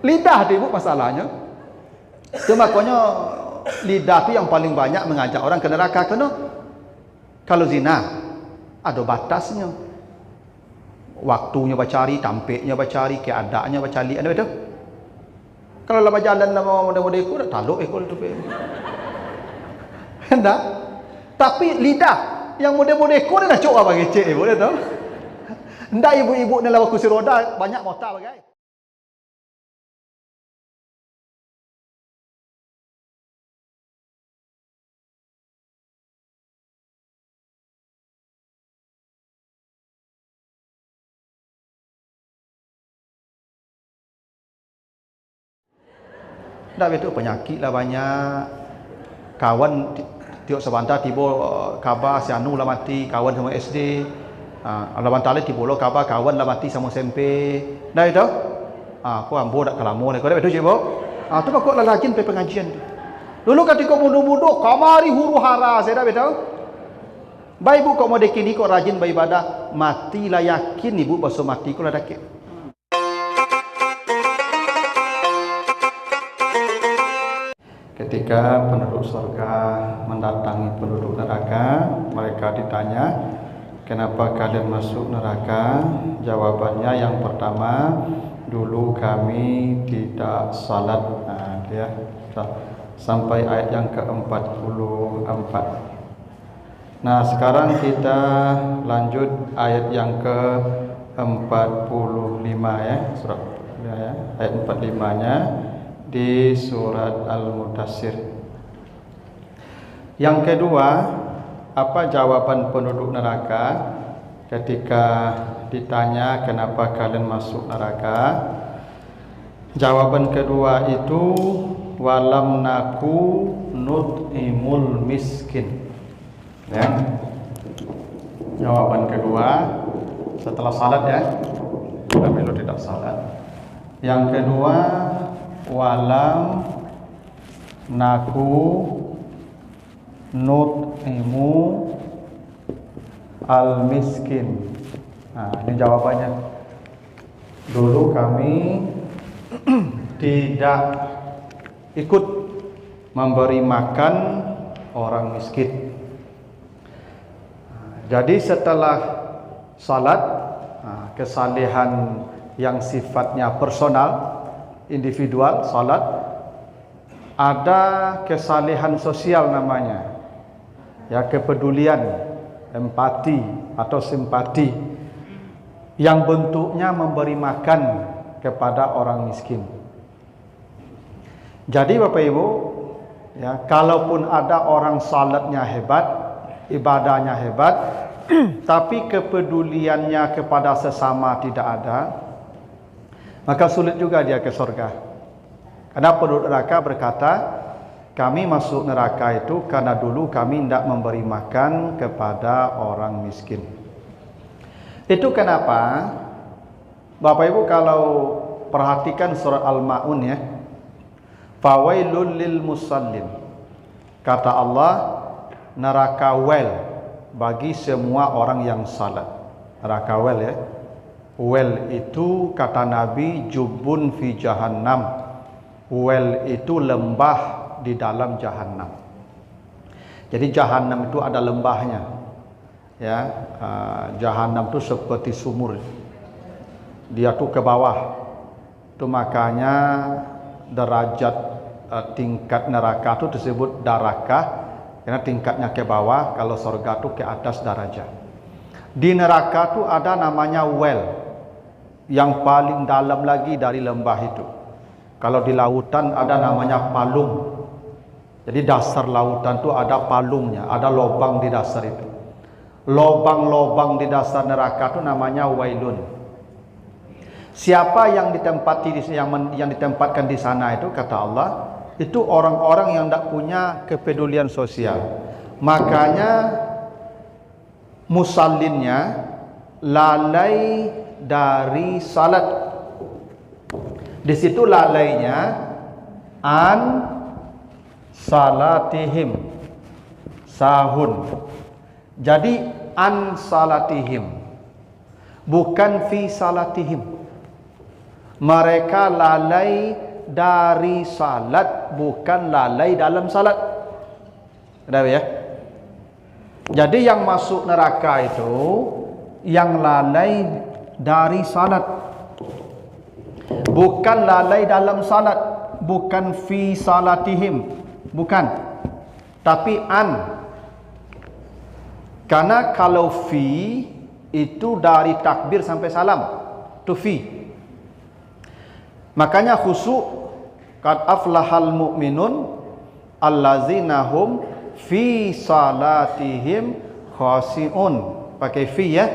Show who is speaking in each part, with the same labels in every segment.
Speaker 1: Lidah tu ibu masalahnya. Itu makanya lidah tu yang paling banyak mengajak orang ke neraka. Kalau zina ada batasnya. Waktunya bacari, tampiknya bacari, keadaannya bacari, ada betul? Kalau lama jalan lama model-model ikut, taluk ikut tu. Hendak. Tapi lidah yang model-model ikut dah cok apa kecek ibu dia tahu. Hendak ibu-ibu ni lawa kursi roda banyak motor bagai. Dah betul penyakit lah banyak. Kawan tiok sebentar tiba khabar si Anu lah mati, kawan sama SD. Alaman tali tiba lo khabar kawan lah mati sama SMP. Dah itu? Aku ambo dak kelamo ni. Kau dah betul cikgu? Tu kau lah rajin pergi pengajian tu. Dulu ketika muda-muda kamari huru hara saya dah betul? Baik ibu kau mau dekini kau rajin beribadah, mati lah yakin ibu basuh mati kau lah dakik. Ketika penduduk surga mendatangi penduduk neraka, mereka ditanya, kenapa kalian masuk neraka? Jawabannya yang pertama, dulu kami tidak salat. Sampai ayat yang ke-44. Nah, sekarang kita lanjut ayat yang ke-45 ya, surat ya, ayat 45-nya. Di surat Al-Mudaththir. Yang kedua, apa jawaban penduduk neraka ketika ditanya kenapa kalian masuk neraka? Jawaban kedua itu walam naku nut'imul miskin. Ya. Jawaban kedua setelah salat ya. Kami tidak salat. Yang kedua walam naku nut'imu al miskin. Ini jawabannya. Dulu kami tidak ikut memberi makan orang miskin. Jadi setelah salat, kesalehan yang sifatnya personal, individual, salat, ada kesalehan sosial namanya, ya, kepedulian, empati atau simpati, yang bentuknya memberi makan kepada orang miskin. Jadi Bapak Ibu, ya, kalaupun ada orang salatnya hebat, ibadahnya hebat, tapi kepeduliannya kepada sesama tidak ada, maka sulit juga dia ke surga. Karena penduduk neraka berkata, kami masuk neraka itu karena dulu kami tidak memberi makan kepada orang miskin. Itu kenapa Bapak Ibu kalau perhatikan surat Al-Ma'un ya, fawailul lil musallin, kata Allah, neraka wel bagi semua orang yang salat. Neraka wel ya. Wel itu kata Nabi jubun fi jahannam. Wel itu lembah di dalam jahannam. Jadi jahannam itu ada lembahnya. Ya, jahannam itu seperti sumur. Dia tuh ke bawah. Itu makanya derajat tingkat neraka itu disebut darakah, karena tingkatnya ke bawah, kalau surga itu ke atas darajat. Di neraka itu ada namanya well, yang paling dalam lagi dari lembah itu. Kalau di lautan ada namanya palung. Jadi dasar lautan itu ada palungnya, ada lubang di dasar itu. Lubang-lubang di dasar neraka itu namanya wailun. Siapa yang ditempati yang ditempatkan di sana itu, kata Allah, itu orang-orang yang tidak punya kepedulian sosial. Makanya musallinnya lalai dari salat. Di situ lalainya an salatihim, sahun. Jadi an salatihim, bukan fi salatihim. Mereka lalai dari salat, bukan lalai dalam salat. Ada ya? Jadi yang masuk neraka itu yang lalai dari salat, bukan lalai dalam salat, bukan fi salatihim, bukan, tapi an. Karena kalau fi itu dari takbir sampai salam, itu fi. Makanya khusyuk, qad aflahal mu'minun allazina hum fi salatihim khashi'un. Pakai fi ya.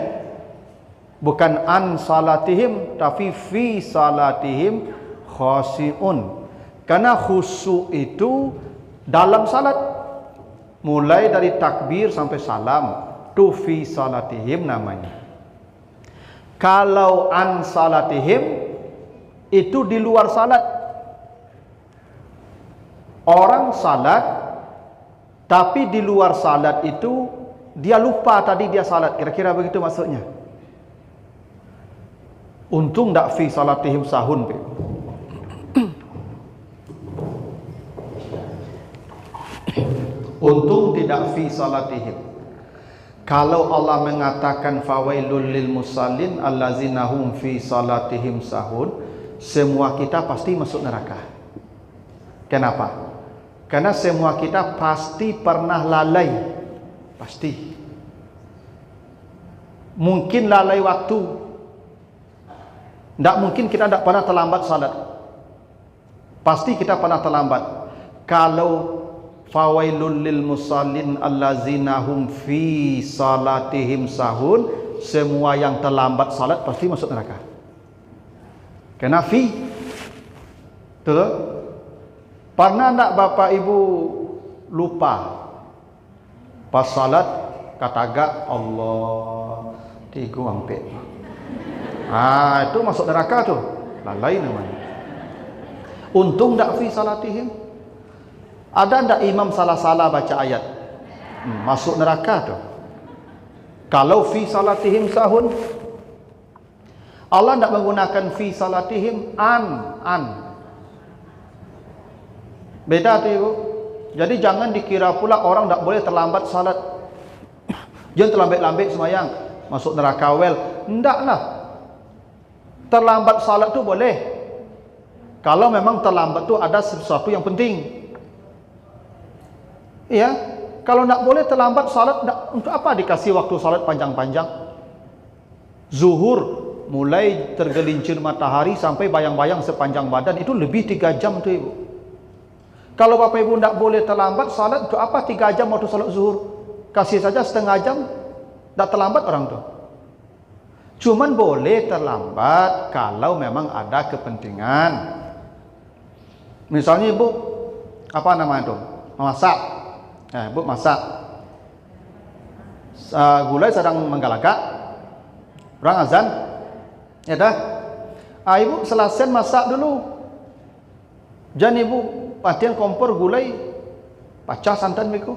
Speaker 1: Bukan an salatihim, tapi fi salatihim khashi'un. Karena khusyuk itu dalam salat, mulai dari takbir sampai salam, tu fi salatihim namanya. Kalau an salatihim itu di luar salat. Orang salat tapi di luar salat itu dia lupa tadi dia salat. Kira-kira begitu maksudnya. Untung tak fi salatihim sahun. Untung tidak fi salatihim. Kalau Allah mengatakan fawailul lil musallin allazina hum fi salatihim sahun, semua kita pasti masuk neraka. Kenapa? Karena semua kita pasti pernah lalai. Pasti. Mungkin lalai waktu. Tidak mungkin kita tidak pernah terlambat salat. Pasti kita pernah terlambat. Kalau fawailul lil musallin allazina hum fi salatihim sahun, semua yang terlambat salat pasti masuk neraka. Kena fi. Betul? Pernah tak bapak ibu lupa pas salat kataga Allah tiga hampir. Itu masuk neraka tuh. Lalai namanya. Untung tak fi salatihim. Ada tak imam salah-salah baca ayat? Masuk neraka tuh. Kalau fi salatihim sahun, Allah tidak menggunakan fi salatihim an. Beda tu ibu. Jadi jangan dikira pula orang tak boleh terlambat salat. Jangan terlambat-lambat semayang, masuk neraka wel. Ndaklah. Terlambat salat tu boleh. Kalau memang terlambat tu ada sesuatu yang penting. Iya. Kalau tak boleh terlambat salat, untuk apa dikasih waktu salat panjang-panjang? Zuhur mulai tergelincir matahari sampai bayang-bayang sepanjang badan itu lebih 3 jam tu ibu. Kalau bapak ibu tidak boleh terlambat salat, untuk apa 3 jam waktu salat zuhur? Kasih saja setengah jam, tak terlambat orang tu. Cuman boleh terlambat kalau memang ada kepentingan. Misalnya ibu, apa namanya tu? Masak. Ibu masak. Gulai sedang menggalagak. Orang azan. Ya dah. Ibu selesai masak dulu. Jangan ibu patian kompor gulai pacah santan beku.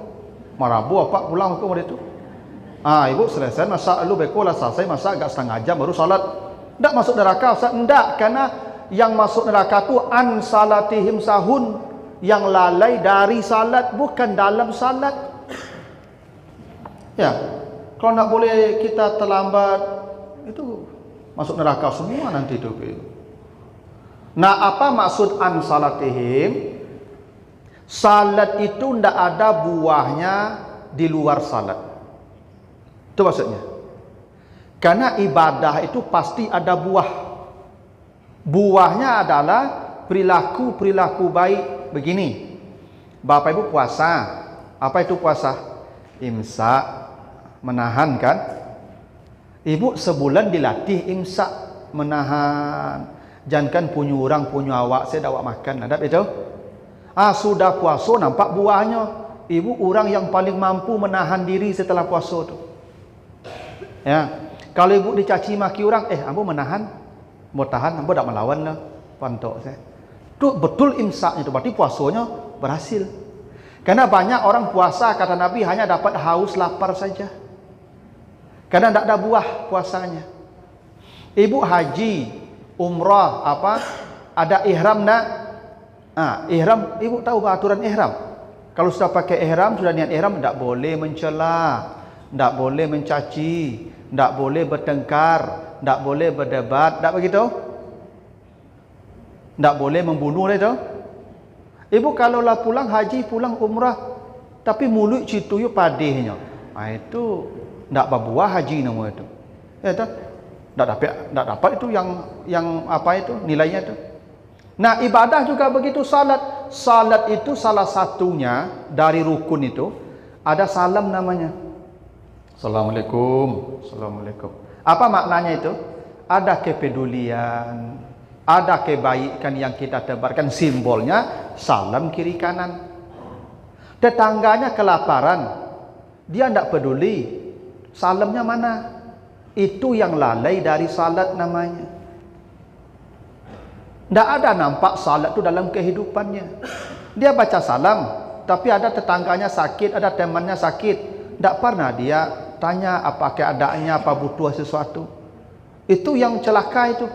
Speaker 1: Marabu apa pulang beku pada itu. Ibu selesai masak dulu beku lah, selesai masak agak setengah jam baru salat. Enggak masuk neraka Ustaz? Enggak, karena yang masuk neraka tu an salatihim sahun, yang lalai dari salat, bukan dalam salat. Ya. Kalau nak boleh kita terlambat, itu masuk neraka semua nanti itu. Nah, apa maksud an salatihim? Salat itu tidak ada buahnya di luar salat. Itu maksudnya. Karena ibadah itu pasti ada buah. Buahnya adalah perilaku-perilaku baik. Begini. Bapak Ibu puasa. Apa itu puasa? Imsak, menahan kan? Ibu sebulan dilatih imsak, menahan. Jangan punya orang, punya awak, saya dak makan. Ada itu? Sudah puasa nampak buahnya. Ibu orang yang paling mampu menahan diri setelah puasa tu. Ya. Kalau ibu dicaci maki orang, ambo menahan, mau tahan, ambo dak melawan lah. Pantok saya. Tu betul imsaknya tu, berarti puasanya berhasil. Karena banyak orang puasa kata Nabi hanya dapat haus lapar saja. Karena tidak ada buah puasanya. Ibu haji, umrah apa ada ihram nak. Ihram, ibu tahu aturan ihram. Kalau sudah pakai ihram, sudah niat ihram, tidak boleh mencela, tidak boleh mencaci, tidak boleh bertengkar, tidak boleh berdebat, tidak begitu? Tidak boleh membunuh itu. Ibu kalau lah pulang haji, pulang umrah, tapi mulut citu yu padihnya, itu tidak berbuah haji nama itu. Ya tak? Tak dapat itu yang apa itu nilainya itu. Nah, ibadah juga begitu, salat. Salat itu salah satunya dari rukun itu ada salam namanya. Assalamualaikum. Assalamualaikum. Apa maknanya itu? Ada kepedulian, ada kebaikan yang kita tebarkan, simbolnya salam kiri kanan. Tetangganya kelaparan, dia tidak peduli salamnya mana. Itu yang lalai dari salat namanya. Tidak ada nampak salat itu dalam kehidupannya. Dia baca salam, tapi ada tetangganya sakit, ada temannya sakit. Tidak pernah dia tanya apa keadaannya, apa butuh sesuatu. Itu yang celaka itu.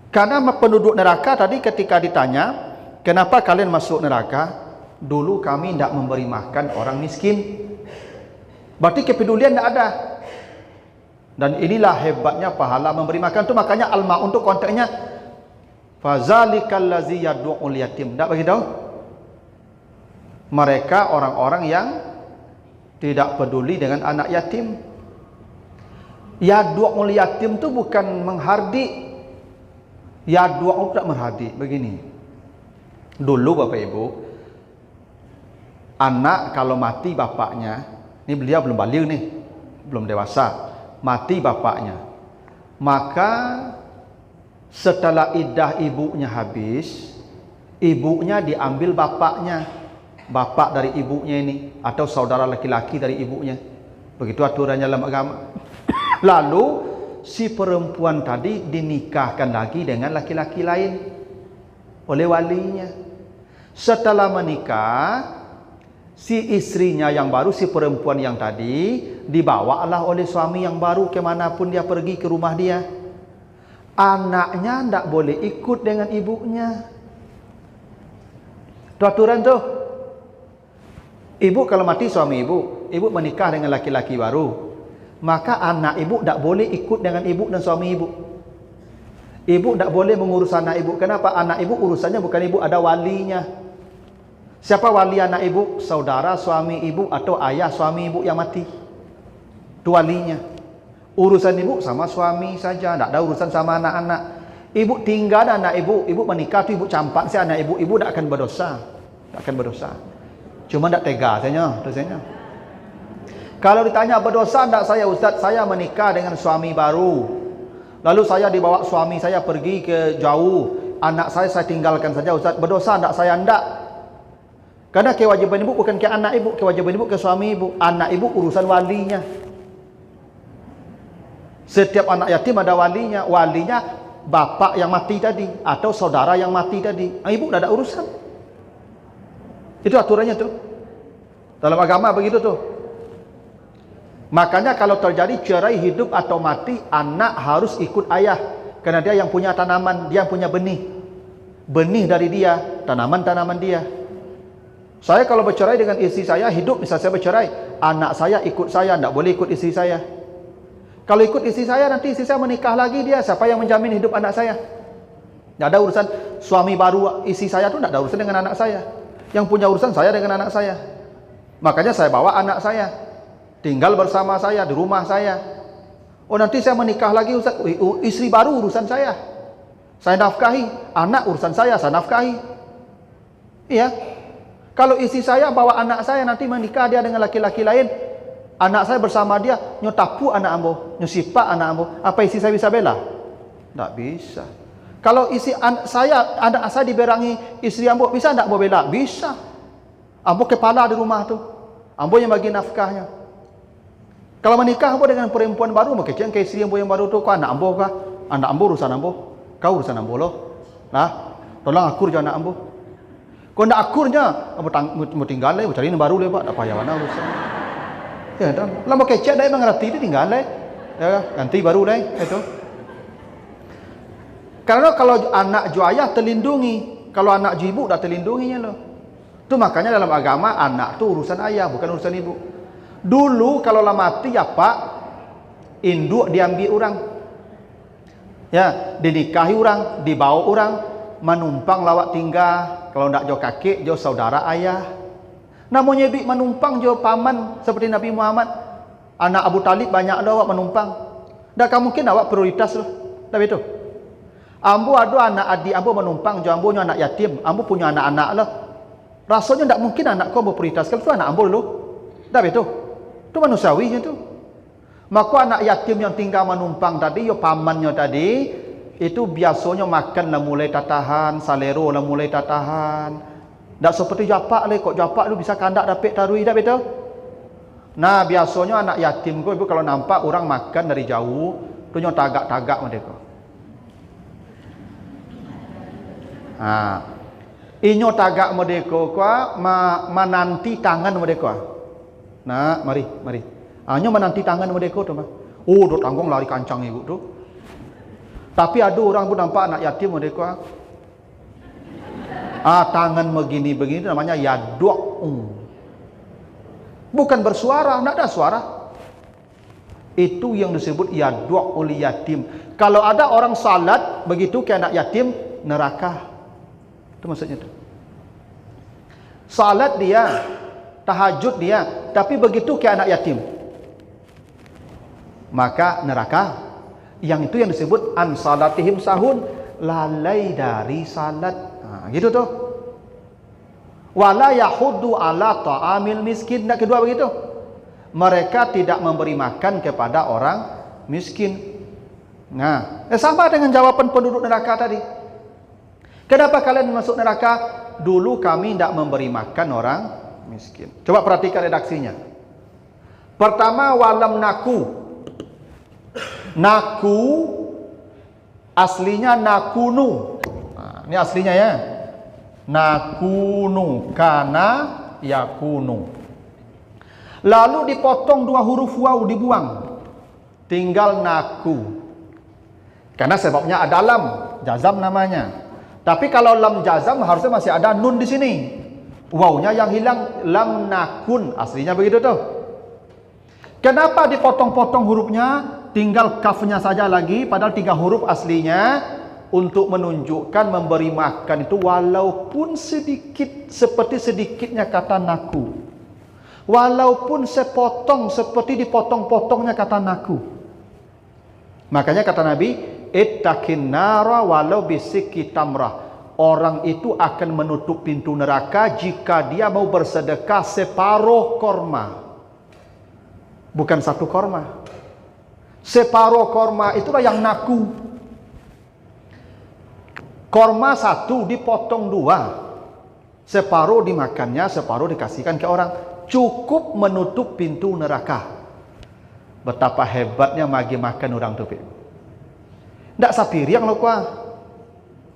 Speaker 1: Karena penduduk neraka tadi ketika ditanya, kenapa kalian masuk neraka? Dulu kami tidak memberi makan orang miskin. Berarti kepedulian tidak ada. Dan inilah hebatnya pahala memberi makan itu. Makanya Al-Ma'un itu konteksnya fazalikal ladzi yad'ul yatim. Tak begitu? Mereka orang-orang yang tidak peduli dengan anak yatim. Yad'ul yatim itu bukan menghardik. Yad'ul tak menghardik. Begini. Dulu Bapak Ibu, anak kalau mati bapaknya, ini beliau belum balik nih, belum dewasa. Mati bapaknya, maka setelah iddah ibunya habis, ibunya diambil bapaknya, bapak dari ibunya ini, atau saudara laki-laki dari ibunya. Begitu aturannya dalam agama. Lalu si perempuan tadi dinikahkan lagi dengan laki-laki lain oleh walinya. Setelah menikah, si istrinya yang baru, si perempuan yang tadi, dibawalah oleh suami yang baru kemanapun dia pergi, ke rumah dia. Anaknya tidak boleh ikut dengan ibunya. Itu aturan tuh. Ibu kalau mati suami ibu menikah dengan laki-laki baru, maka anak ibu tidak boleh ikut dengan ibu dan suami ibu. Ibu tidak boleh mengurus anak ibu. Kenapa? Anak ibu urusannya bukan ibu, ada walinya. Siapa wali anak ibu? Saudara suami ibu atau ayah suami ibu yang mati. Itu walinya. Urusan ibu sama suami saja, tidak ada urusan sama anak-anak. Ibu tinggal anak ibu menikah tu ibu campak si anak ibu tidak akan berdosa. Tak akan berdosa. Cuma tidak tega saja. Kalau ditanya berdosa tidak saya Ustaz, saya menikah dengan suami baru. Lalu saya dibawa suami saya pergi ke jauh. Anak saya tinggalkan saja Ustaz. Berdosa tidak saya? Tidak. Karena kewajiban ibu bukan ke anak ibu, kewajiban ibu ke suami ibu. Anak ibu urusan walinya. Setiap anak yatim ada walinya. Walinya bapak yang mati tadi atau saudara yang mati tadi. Ibu tidak ada urusan. Itu aturannya tuh. Dalam agama begitu tuh. Makanya kalau terjadi cerai hidup atau mati, anak harus ikut ayah. Karena dia yang punya tanaman, dia yang punya benih. Benih dari dia, tanaman-tanaman dia. Saya kalau bercerai dengan istri saya, hidup misalnya saya bercerai, anak saya ikut saya, tidak boleh ikut istri saya. Kalau ikut istri saya, nanti istri saya menikah lagi, dia siapa yang menjamin hidup anak saya? Tidak ada urusan suami baru istri saya tu, tidak ada urusan dengan anak saya. Yang punya urusan saya dengan anak saya. Makanya saya bawa anak saya, tinggal bersama saya di rumah saya. Oh nanti saya menikah lagi Ustaz, istri baru urusan saya nafkahi. Anak urusan saya nafkahi. Iya. Kalau istri saya bawa anak saya nanti menikah dia dengan laki-laki lain, anak saya bersama dia nyotapu anak ambo, nyosipak anak ambo, apa istri saya bisa bela? Tak bisa. Kalau istri anak saya diberangi istri ambo, bisa tak ambo bela? Bisa. Ambo kepala di rumah tu, ambo yang bagi nafkahnya. Kalau menikah ambo dengan perempuan baru, makanya ke istri ambo yang baru tu, kau anak ambo kah? Anak ambo urusan ambo, kau urusan ambo loh. Nah, tolong akur je anak ambo. Kau nak akurnya, mau tinggal leh, cari yang baru leh pak, tak payah mana urusan. Ya, dah. Lama kecek dah mengerti dia tinggal leh, ya ganti baru leh itu. Karena kalau anak ju ayah terlindungi, kalau anak ju ibu dah terlindunginya loh. Itu makanya dalam agama anak tu urusan ayah, bukan urusan ibu. Dulu kalau lah mati apa? Induk diambil orang. Ya, dinikahi orang, dibawa orang, menumpang lawat tinggal. Kalau ndak jo kakek, jo saudara ayah. Namanya duit menumpang jo paman seperti Nabi Muhammad. Anak Abu Talib banyak dah awak menumpang. Dah kan mungkin awak prioritas loh. Dah betul. Ambo ada anak adik ambo menumpang jo ambo anak yatim, ambo punya anak-anak lah. Rasanya ndak mungkin anak kau berprioritaskan tu anak ambo dulu. Dah betul. Itu manusiawinya tu. Maka anak yatim yang tinggal menumpang tadi, yo pamannya tadi, itu biasanya makan lah mulai tatahan, salero lah mulai tatahan. Tak seperti japak lah, kok japak tu bisa kandak dapat tarui, tak betul? Nah, biasanya anak yatim kau ibu kalau nampak orang makan dari jauh, tu nyo tagak-tagak mereka. Inyo tagak mereka kau menanti tangan mereka. Nah, mari. Hanya menanti tangan mereka tu mah. Oh, duk tanggung lari kancang ibu tu. Tapi ada orang pun nampak anak yatim mereka. Tangan begini tu namanya yaduk. Bukan bersuara, tak ada suara. Itu yang disebut yaduk oleh yatim. Kalau ada orang salat begitu ke anak yatim, neraka. Itu maksudnya tu. Salat dia, tahajud dia, tapi begitu ke anak yatim, maka neraka. Yang itu yang disebut an salatihim sahun, lalai dari salat. Gitu tuh. Wala yahuddu ala ta'amil miskin. Nak kedua begitu. Mereka tidak memberi makan kepada orang miskin. Nah, sama dengan jawaban penduduk neraka tadi. Kenapa kalian masuk neraka? Dulu kami tidak memberi makan orang miskin. Coba perhatikan redaksinya. Pertama, walam naku. Naku aslinya nakunu. Ini aslinya ya. Nakunu kana yakunu. Lalu dipotong dua huruf waw, dibuang. Tinggal naku. Karena sebabnya ada lam, jazam namanya. Tapi kalau lam jazam harusnya masih ada nun di sini. Wawnya yang hilang, lam nakun. Aslinya begitu tuh. Kenapa dipotong-potong hurufnya? Tinggal kafnya saja lagi, padahal 3 huruf aslinya, untuk menunjukkan memberi makan itu walaupun sedikit, seperti sedikitnya kata naku, walaupun sepotong seperti dipotong-potongnya kata naku. Makanya kata Nabi, ittaqin nara walau bisikki tamrah. Orang itu akan menutup pintu neraka jika dia mau bersedekah separuh korma, bukan 1 korma. Separuh korma itulah yang naku. Korma 1 dipotong 2. Separuh dimakannya, separuh dikasihkan ke orang. Cukup menutup pintu neraka. Betapa hebatnya magi makan orang tu. Tak sapiriang lo kuah.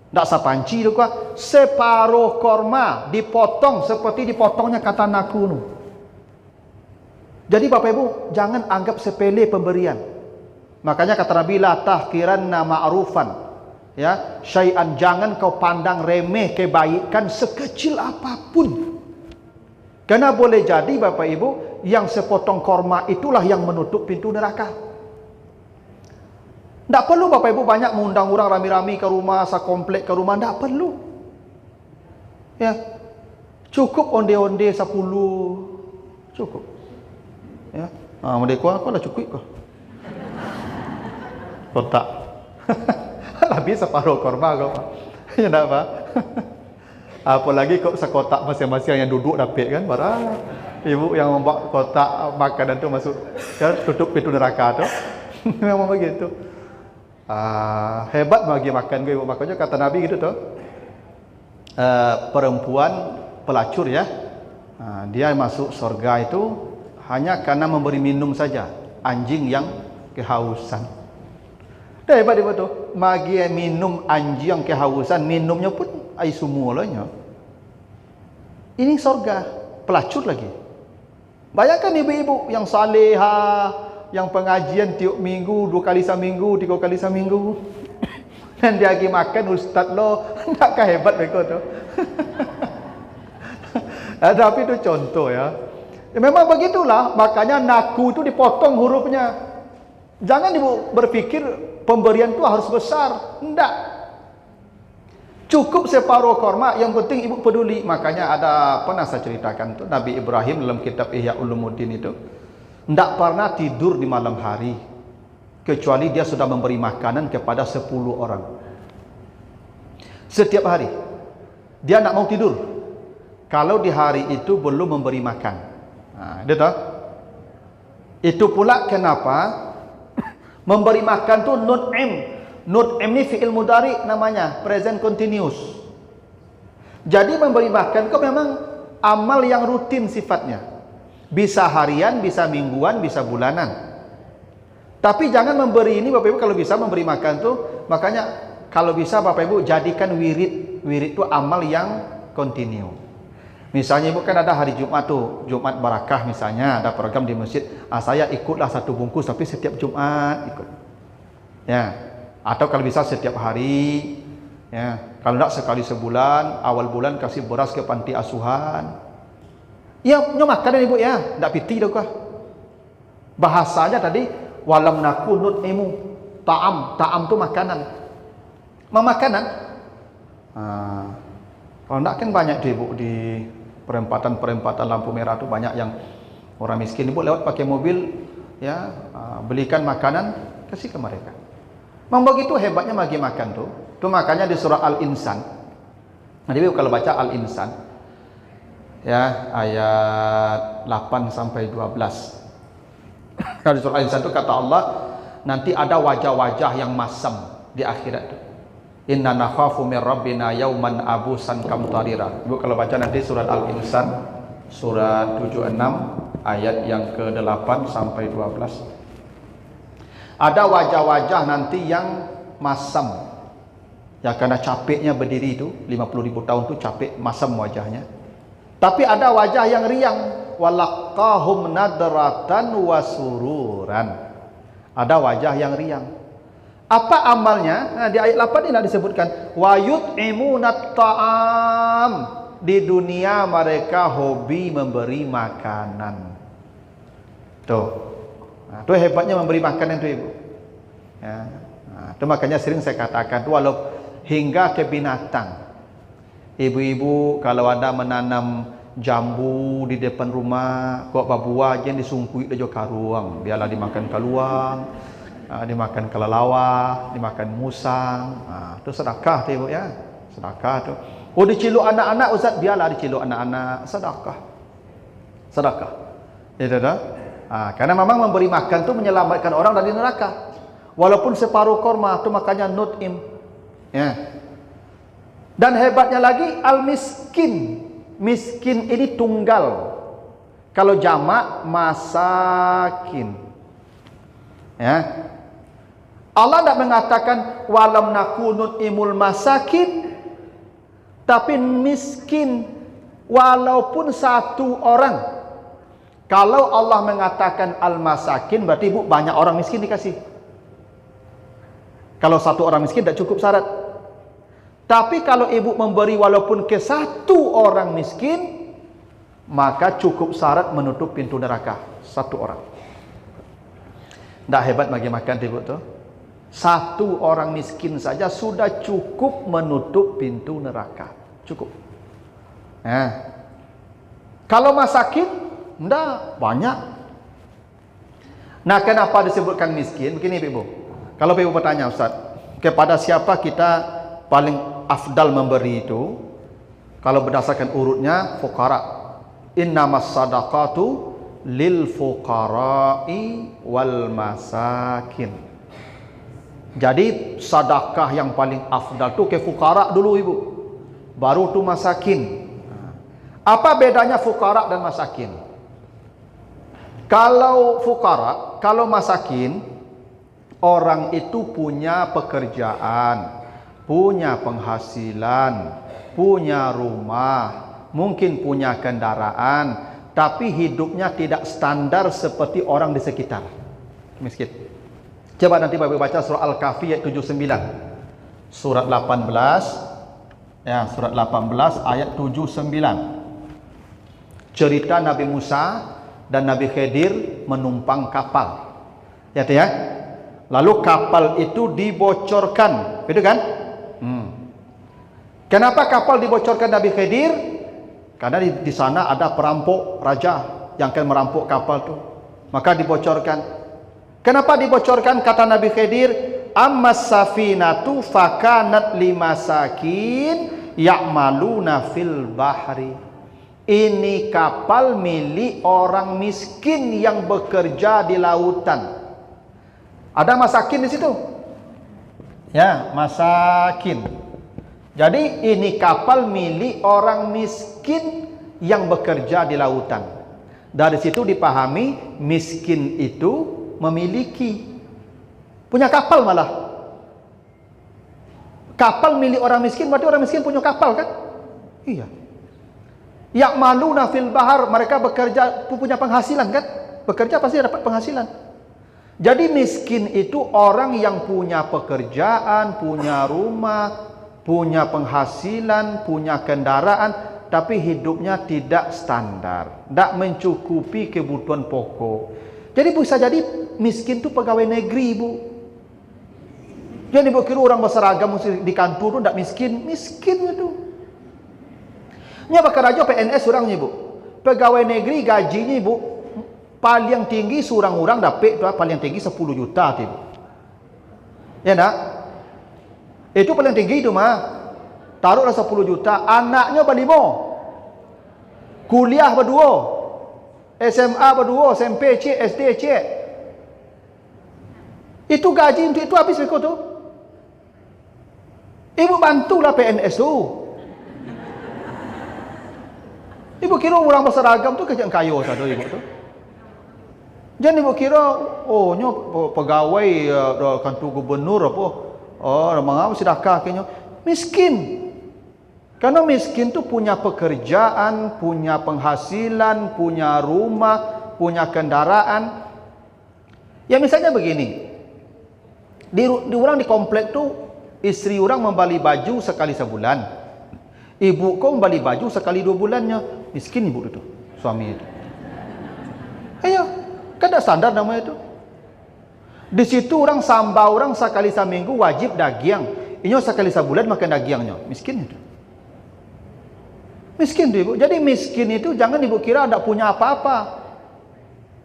Speaker 1: Tak sapanci lo kuah. Separuh korma dipotong seperti dipotongnya kata naku nu. Jadi Bapak Ibu, jangan anggap sepele pemberian. Makanya kata Nabi, la tahkiranna ma'rufan, ya, syai'an, jangan kau pandang remeh kebaikan sekecil apapun. Karena boleh jadi Bapak Ibu, yang sepotong korma itulah yang menutup pintu neraka. Tak perlu Bapak Ibu banyak mengundang orang rami-rami ke rumah, sakomplek ke rumah, tak perlu. Ya, cukup onde-onde 10, cukup. Ya, mereka aku lah cukup kok. Kotak. Lebih separuh korma kau. Ya tak apa. Apalagi kok sekotak masing-masing yang duduk dapat kan, barang ibu yang membawa kotak makanan tu masuk, ya, tutup pintu neraka tu. Memang begitu. Hebat bagi makan gue ibu. Makanya kata Nabi gitu tu. Perempuan pelacur ya, dia masuk surga itu hanya karena memberi minum saja anjing yang kehausan. Dah hebat dia tu. Magi minum anjing yang kehausan, minumnya pun air sumulanya. Ini surga, pelacur lagi. Bayangkan ibu-ibu yang salehah, yang pengajian tiap minggu, 2 kali seminggu, 3 kali seminggu. Dan dia lagi makan, ustaz lo, takkah hebat mereka tu? Tapi itu contoh ya. Memang begitulah, makanya naku itu dipotong hurufnya. Jangan ibu berpikir pemberian itu harus besar. Tidak. Cukup separuh korma, yang penting ibu peduli. Makanya ada, pernah saya ceritakan tuh, Nabi Ibrahim dalam kitab Ihya Ulumuddin itu, tidak pernah tidur di malam hari, kecuali dia sudah memberi makanan kepada 10 orang. Setiap hari. Dia tidak mau tidur kalau di hari itu belum memberi makan. Dia tahu? Itu pula kenapa memberi makan tu nut'im. Nut'im ni fi'il mudhari namanya, present continuous. Jadi memberi makan kau memang amal yang rutin sifatnya. Bisa harian, bisa mingguan, bisa bulanan. Tapi jangan memberi ini Bapak Ibu, kalau bisa memberi makan tu, makanya kalau bisa Bapak Ibu jadikan wirid. Wirid itu amal yang kontinu. Misalnya Ibu kan ada hari Jumat tuh, Jumat Barakah misalnya, ada program di masjid, saya ikutlah 1 bungkus tapi setiap Jumat ikut. Ya. Atau kalau bisa setiap hari, ya. Kalau tidak sekali sebulan, awal bulan kasih beras ke panti asuhan. Ya, makanan Ibu ya, tidak piti dah kah? Bahasanya tadi walam nakunut emu, ta'am tu makanan. Makanan. Kalau tidak kan banyak tuh Ibu di perempatan lampu merah tu banyak yang orang miskin Ibu lewat pakai mobil, ya, belikan makanan kasih ke mereka. Memang begitu hebatnya bagi makan tu. Tu makanya di surah Al-Insan. Nanti Ibu kalau baca Al-Insan, ya, ayat 8 sampai 12. Kalau di surah Al-Insan tu kata Allah, nanti ada wajah-wajah yang masam di akhirat tu. Inna nakhafu min rabbina yauman abusan kamtarira. Ibu kalau baca nanti surat Al-Insan, surat 76 ayat yang ke-8 sampai 12. Ada wajah-wajah nanti yang masam. Ya karena capeknya berdiri itu 50.000 tahun tu capek, masam wajahnya. Tapi ada wajah yang riang, walaqahum nadratan wasururan. Ada wajah yang riang. Apa amalnya? Di ayat 8 ini disebutkan wa yut'imunat ta'am. Di dunia mereka hobi memberi makanan. Tuh. Itu hebatnya memberi makanan itu Ibu. Ya. Itu makanya sering saya katakan walau hingga ke binatang. Ibu-ibu kalau ada menanam jambu di depan rumah, kok buah aja disungkui aja karuang, biarlah dimakan kaluang. Dimakan kelelawar, dimakan musang. Itu sedekah tu Ibu ya. Sedekah tu. Oh diciluk anak-anak Ustaz, biarlah diciluk anak-anak, sedekah. Sedekah. Itu dah. Karena memang memberi makan tu menyelamatkan orang dari neraka. Walaupun separuh korma tu makanya nut'im. Ya. Dan hebatnya lagi al-miskin. Miskin ini tunggal. Kalau jamak masakin. Ya. Allah tidak mengatakan walam nakunut imul masakin, tapi miskin walaupun 1 orang. Kalau Allah mengatakan al-masakin berarti Ibu banyak orang miskin dikasih. Kalau 1 orang miskin tidak cukup syarat. Tapi kalau Ibu memberi walaupun ke 1 orang miskin, maka cukup syarat menutup pintu neraka 1 orang. Tidak hebat bagi makan Ibu tu. 1 orang miskin saja sudah cukup menutup pintu neraka. Cukup. Kalau masakin, enggak banyak. Nah, kenapa disebutkan miskin? Begini Ibu. Kalau Ibu bertanya Ustaz, kepada siapa kita paling afdal memberi itu? Kalau berdasarkan urutnya, fuqara. Innamas sadaqatu lil fuqara'i wal masakin. Jadi sedekah yang paling afdal tu ke fuqara dulu Ibu. Baru tu masakin. Apa bedanya fuqara dan masakin? Kalau fuqara, kalau masakin, orang itu punya pekerjaan, punya penghasilan, punya rumah, mungkin punya kendaraan, tapi hidupnya tidak standar seperti orang di sekitar. Miskin. Coba nanti Bapak baca surah Al-Kahfi ayat 79. Surat 18, ya, surat 18 ayat 79. Cerita Nabi Musa dan Nabi Khidir menumpang kapal. Ya, ya. Lalu kapal itu dibocorkan, gitu kan? Kenapa kapal dibocorkan Nabi Khidir? Karena di sana ada perampok raja yang akan merampok kapal itu. Maka dibocorkan. Kenapa dibocorkan? Kata Nabi Khidir, ammas safinatu fakanat limasakin ya'maluna fil bahri. Ini kapal milik orang miskin yang bekerja di lautan. Ada masakin di situ. Ya, masakin. Jadi ini kapal milik orang miskin yang bekerja di lautan. Dari situ dipahami miskin itu memiliki, punya kapal malah. Kapal milik orang miskin berarti orang miskin punya kapal kan? Iya. Ya'maluna fil bahar, mereka bekerja, punya penghasilan kan? Bekerja pasti dapat penghasilan. Jadi miskin itu orang yang punya pekerjaan, punya rumah, punya penghasilan, punya kendaraan, tapi hidupnya tidak standar, tidak mencukupi kebutuhan pokok. Jadi bisa jadi miskin itu pegawai negeri, Bu. Jadi ibu kira orang berseragam di kantor itu tidak miskin, miskin itu. Nya bakal aja PNS orangnya, Bu. Pegawai negeri gajinya, Bu, paling tinggi seorang orang dapat tu paling tinggi 10 juta tu. Ya nak? Itu paling tinggi itu mah. Taruhlah 10 juta, anaknya berlima. Kuliah berdua. SMA berdua, SMP cek, SD cek. Itu gaji untuk itu habis berikut tu. Ibu bantulah PNS tu. Ibu kira orang berseragam tu kerja kayu saja ibu tu. Jangan ibu kira, oh nyo pegawai kantor gubernur apa? Oh, mengapa sedekah kenya? Miskin. Karena miskin tu punya pekerjaan, punya penghasilan, punya rumah, punya kendaraan. Ya misalnya begini. Di orang di komplek tu istri orang membeli baju sekali sebulan. Ibu kau membeli baju sekali 2 bulannya. Miskin ibu itu, suami itu. Ayo, kan ada standar namanya itu. Di situ orang sambal orang sekali seminggu wajib daging. Ini sekali sebulan makan dagingnya. Miskin itu. Miskin itu, ibu. Jadi miskin itu jangan ibu kira tidak punya apa-apa.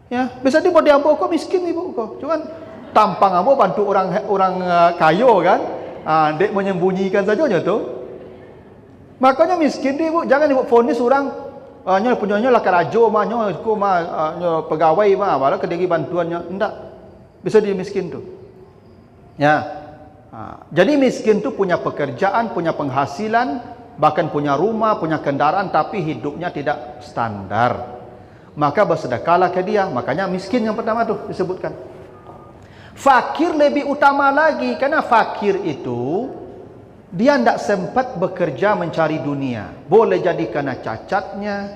Speaker 1: Ya, bisa dibuat diambil kok miskin ibu kok. Cuman tampang ambo bantu orang kayo kan. Dek menyembunyikan saja tu. Makanya miskin dia, ibu. Jangan ibu fonis orang nya punyanya lah karajo mah nya ku mah pegawai mah malah kedegi bantuannya enggak. Bisa dia miskin tu. Ya. Jadi miskin tu punya pekerjaan, punya penghasilan, bahkan punya rumah, punya kendaraan tapi hidupnya tidak standar. Maka bersedekahlah ke dia. Makanya miskin yang pertama tu disebutkan. Fakir lebih utama lagi karena fakir itu dia tidak sempat bekerja mencari dunia. Boleh jadi karena cacatnya,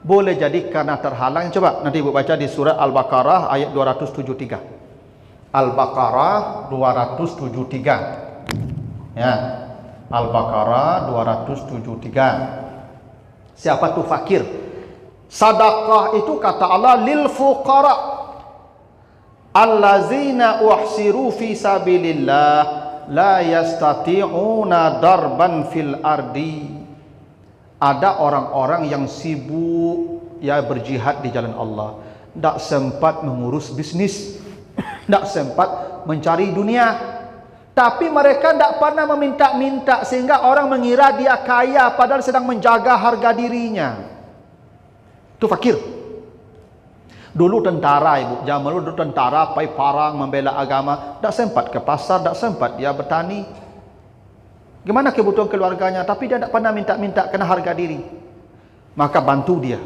Speaker 1: boleh jadi karena terhalang. Coba nanti ibu baca di surat Al-Baqarah ayat 273. Al-Baqarah 273. Ya. Al-Baqarah 273. Siapa tu fakir? Sedekah itu kata Allah lil fuqara allazina uhsiru fi sabilillah la yastati'una darban fil ardi. Ada orang-orang yang sibuk ya berjihad di jalan Allah, tidak sempat mengurus bisnis, tidak sempat mencari dunia, tapi mereka tidak pernah meminta-minta sehingga orang mengira dia kaya padahal sedang menjaga harga dirinya. Itu fakir. Dulu tentara ibu, zaman dulu tentara pai parang membela agama, tak sempat ke pasar, tak sempat dia bertani. Gimana kebutuhan keluarganya, tapi dia tak pernah minta-minta kena harga diri. Maka bantu dia.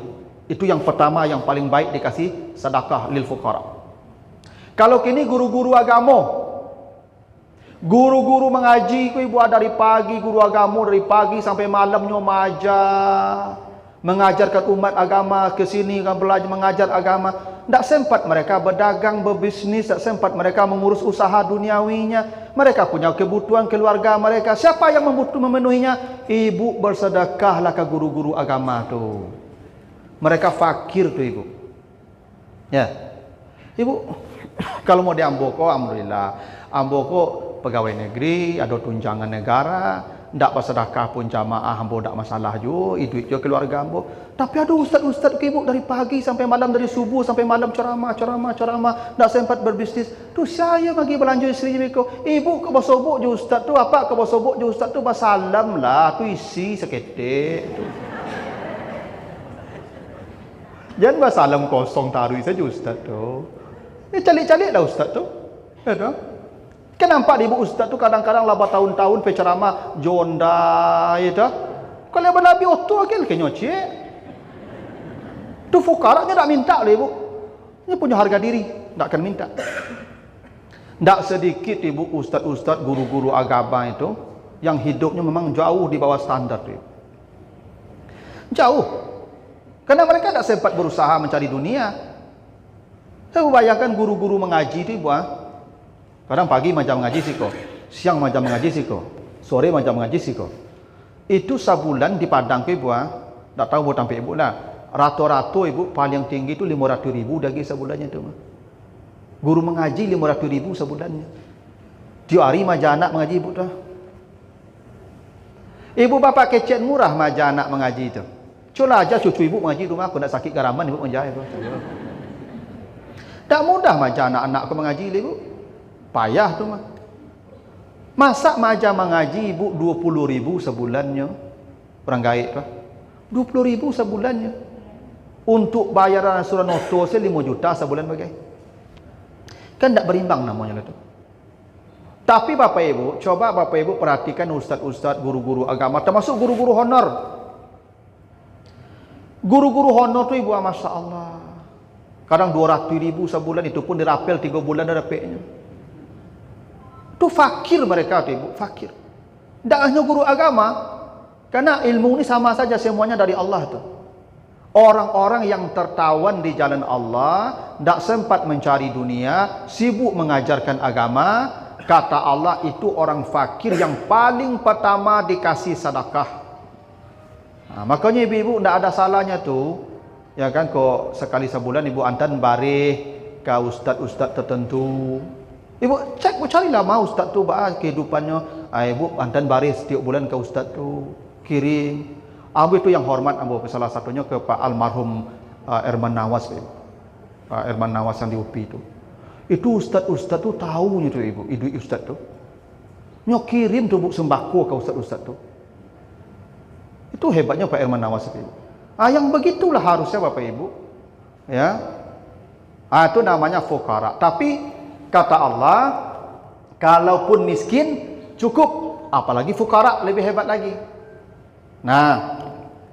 Speaker 1: Itu yang pertama yang paling baik dikasih sedekah lil fuqara. Kalau kini guru-guru agama, guru-guru mengaji, ibu dari pagi guru agama dari pagi sampai malamnya mengajarkan umat agama ke sini kan belajar mengajar agama. Tak sempat mereka berdagang, berbisnis, tak sempat mereka mengurus usaha duniawinya. Mereka punya kebutuhan keluarga mereka. Siapa yang memenuhinya? Ibu bersedekahlah ke guru-guru agama tu. Mereka fakir tu ibu. Ya. Ibu, kalau mau di Amboko, alhamdulillah. Amboko pegawai negeri, ada tunjangan negara. Ndak bersedekah pun jamaah ambo ndak masalah jo, itu keluarga ambo. Tapi ada ustaz-ustaz ke ibu dari pagi sampai malam, dari subuh sampai malam ceramah, ndak sempat berbisnis. Tu saya bagi belanja isteri beko. Ibu ke bosobok je ustaz tu, apa ke bosobok je ustaz tu basalam lah, tu isi seketik tu. Jangan basalam kosong taruh saja ustaz tu. Calik-calik lah ustaz tu. Ya dah. Kenapa ibu ustaz tu kadang-kadang lah bertahun-tahun penceramah jonda itu. Kalau bernabi oto akil ke nyoci. Tu fukaranya tak minta lah ibu. Ini punya harga diri, tak akan minta. Tak sedikit ibu ustaz-ustaz guru-guru agama itu yang hidupnya memang jauh di bawah standar tu. Jauh. Karena mereka tak sempat berusaha mencari dunia. Saya bayangkan guru-guru mengaji itu ibu kadang pagi macam mengaji siko, siang macam mengaji siko, sore macam mengaji siko. Itu sebulan di Padang ke ibu tak tahu buat sampai ibu lah. Rata-rata ibu paling tinggi itu 500.000 lagi sebulannya tu. Guru mengaji 500.000 sebulannya. Tiap hari maja anak mengaji ibu tu. Ibu bapa kecet murah maja anak mengaji itu. Coba aja cucu ibu mengaji rumah aku nak sakit garaman ibu mengaji ibu. Tak mudah maja anak-anak aku mengaji ibu. Payah tu mah. Masa maja mengaji ibu 20.000 sebulannya. Orang gaib tu. 20.000 sebulannya. Untuk bayaran surah noto 5 juta sebulan bagai. Kan tak berimbang namanya tu. Tapi Bapak Ibu, coba Bapak Ibu perhatikan ustaz-ustaz, guru-guru agama, termasuk guru-guru honor. Guru-guru honor tu Ibu, Masya Allah. Kadang 200.000 sebulan, itu pun dirapel 3 bulan dah dapatnya. Itu fakir mereka tu Ibu, fakir. Tak hanya guru agama, karena ilmu ini sama saja semuanya dari Allah tu. Orang-orang yang tertawan di jalan Allah, tak sempat mencari dunia, sibuk mengajarkan agama, kata Allah itu orang fakir yang paling pertama dikasih sedekah. Makanya ibu-ibu tak ada salahnya tu, ya kan, kok sekali sebulan ibu antan barih ke ustaz-ustaz tertentu. Ibu cek, carilah mau ustaz tu bahas kehidupannya. Ibu antan barih setiap bulan ke ustaz tu, kirim. Ambo itu yang hormat ambo, salah satunya ke Pak almarhum Erman Nawas, Pak Erman Nawas yang di UPI itu. Itu ustaz-ustaz tu tahu itu ibu, idu ustaz tu. Nyok kirim tu buk sembako ke ustaz-ustaz tu. Itu hebatnya Pak Erman Nawas itu. Yang begitulah harusnya Bapak Ibu. Ya. Itu namanya fuqara. Tapi kata Allah, kalaupun miskin cukup, apalagi fuqara lebih hebat lagi. Nah,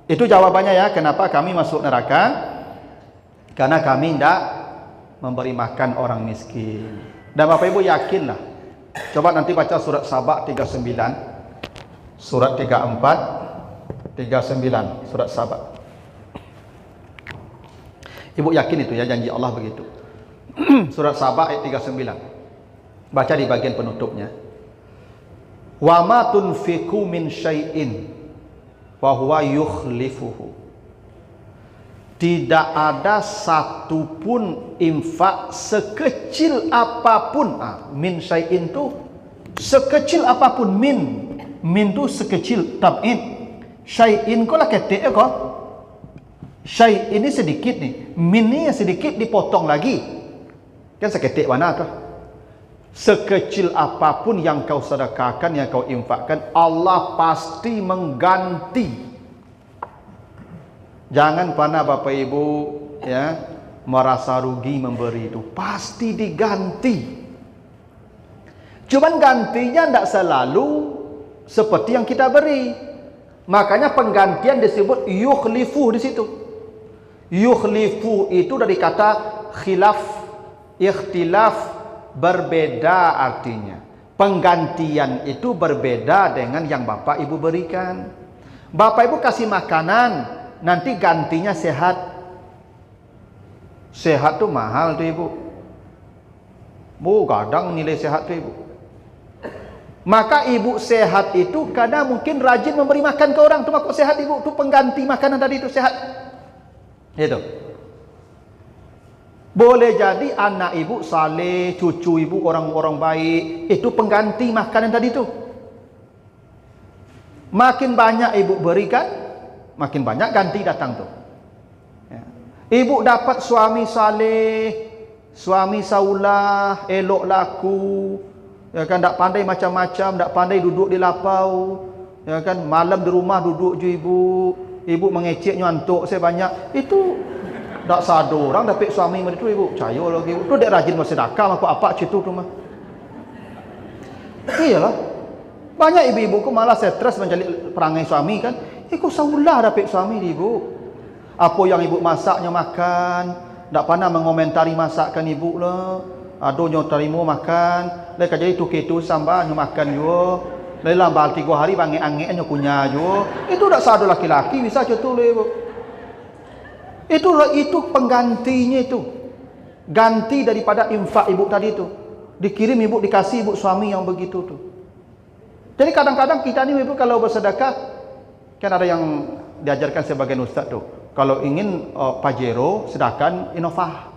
Speaker 1: itu jawabannya ya, kenapa kami masuk neraka? Karena kami tidak memberi makan orang miskin. Dan Bapak Ibu yakinlah. Coba nanti baca surat Saba 39, surat 34, 39, surat Saba. Ibu yakin itu ya, janji Allah begitu. Surat Saba ayat 39. Baca di bagian penutupnya. Wa ma tunfiqu min syai'in fahuwa yukhlifuhu. Tidak ada satupun infak sekecil apapun. Min syai'in tu sekecil apapun. Min tu sekecil, tab'id. Syai'in ko lah ketik ya ko. Syai' ini sedikit nih. Min ni sedikit dipotong lagi. Kan seketik mana tu? Sekecil apapun yang kau sedekahkan, yang kau infakkan, Allah pasti mengganti. Jangan pernah Bapak Ibu ya merasa rugi memberi itu, pasti diganti. Cuman gantinya tidak selalu seperti yang kita beri. Makanya penggantian disebut yukhlifu di situ. Yukhlifu itu dari kata khilaf, ikhtilaf, berbeda artinya. Penggantian itu berbeda dengan yang Bapak Ibu berikan. Bapak Ibu kasih makanan, nanti gantinya sehat. Sehat tuh mahal tuh Ibu. Kadang nilai sehat tuh Ibu. Maka ibu sehat itu karena mungkin rajin memberi makan ke orang. Itu makuk sehat ibu. Itu pengganti makanan tadi itu sehat. Itu. Boleh jadi anak ibu saleh, cucu ibu orang-orang baik. Itu pengganti makanan tadi itu. Makin banyak ibu berikan, makin banyak ganti datang tuh. Ya. Ibu dapat suami saleh, suami saulah, elok laku, ya kan, tak pandai macam-macam, tak pandai duduk di lapau, ya kan, malam di rumah duduk je ibu mengecek nyantuk saya banyak, itu tak sadar orang dapat suami macam itu ibu, percaya lagi ibu, tu dia rajin bersedekah, apa cerita tu mah. Iyalah, banyak ibu-ibu ku malah stres mencari perangai suami kan, kau saulah dapat suami ibu, apa yang ibu masaknya makan, tak pernah mengomentari masakan ibu lah. Aduh terima makan, lek jadi tu ketu sambal nyo makan yo. Lelah bal 3 hari bange-ange nyo kunya yo. Itu dak sadar laki-laki bisa cetul ibu. Itu penggantinya itu. Ganti daripada infak ibu tadi itu. Dikirim ibu, dikasih ibu suami yang begitu tuh. Jadi kadang-kadang kita ni ibu kalau bersedekah, kan ada yang diajarkan sebagian ustaz tuh. Kalau ingin pajero, sedekahkan Innova.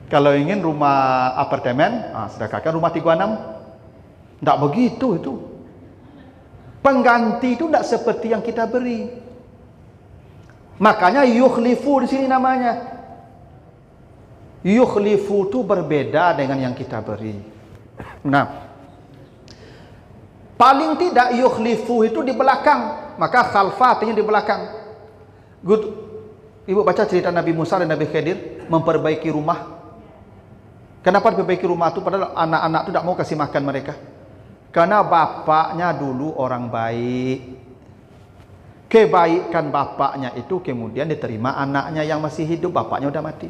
Speaker 1: Kalau ingin rumah apartemen, sedekahkan rumah 36. Tak begitu itu. Pengganti itu tak seperti yang kita beri. Makanya yukhlifu di sini namanya. Yukhlifu itu berbeda dengan yang kita beri. Nah, paling tidak yukhlifu itu di belakang. Maka khalfa artinya di belakang. Good. Ibu baca cerita Nabi Musa dan Nabi Khidir memperbaiki rumah. Kenapa diperbaiki rumah itu? Padahal anak-anak itu tidak mau kasih makan mereka. Karena bapaknya dulu orang baik. Kebaikan bapaknya itu kemudian diterima anaknya yang masih hidup. Bapaknya udah mati.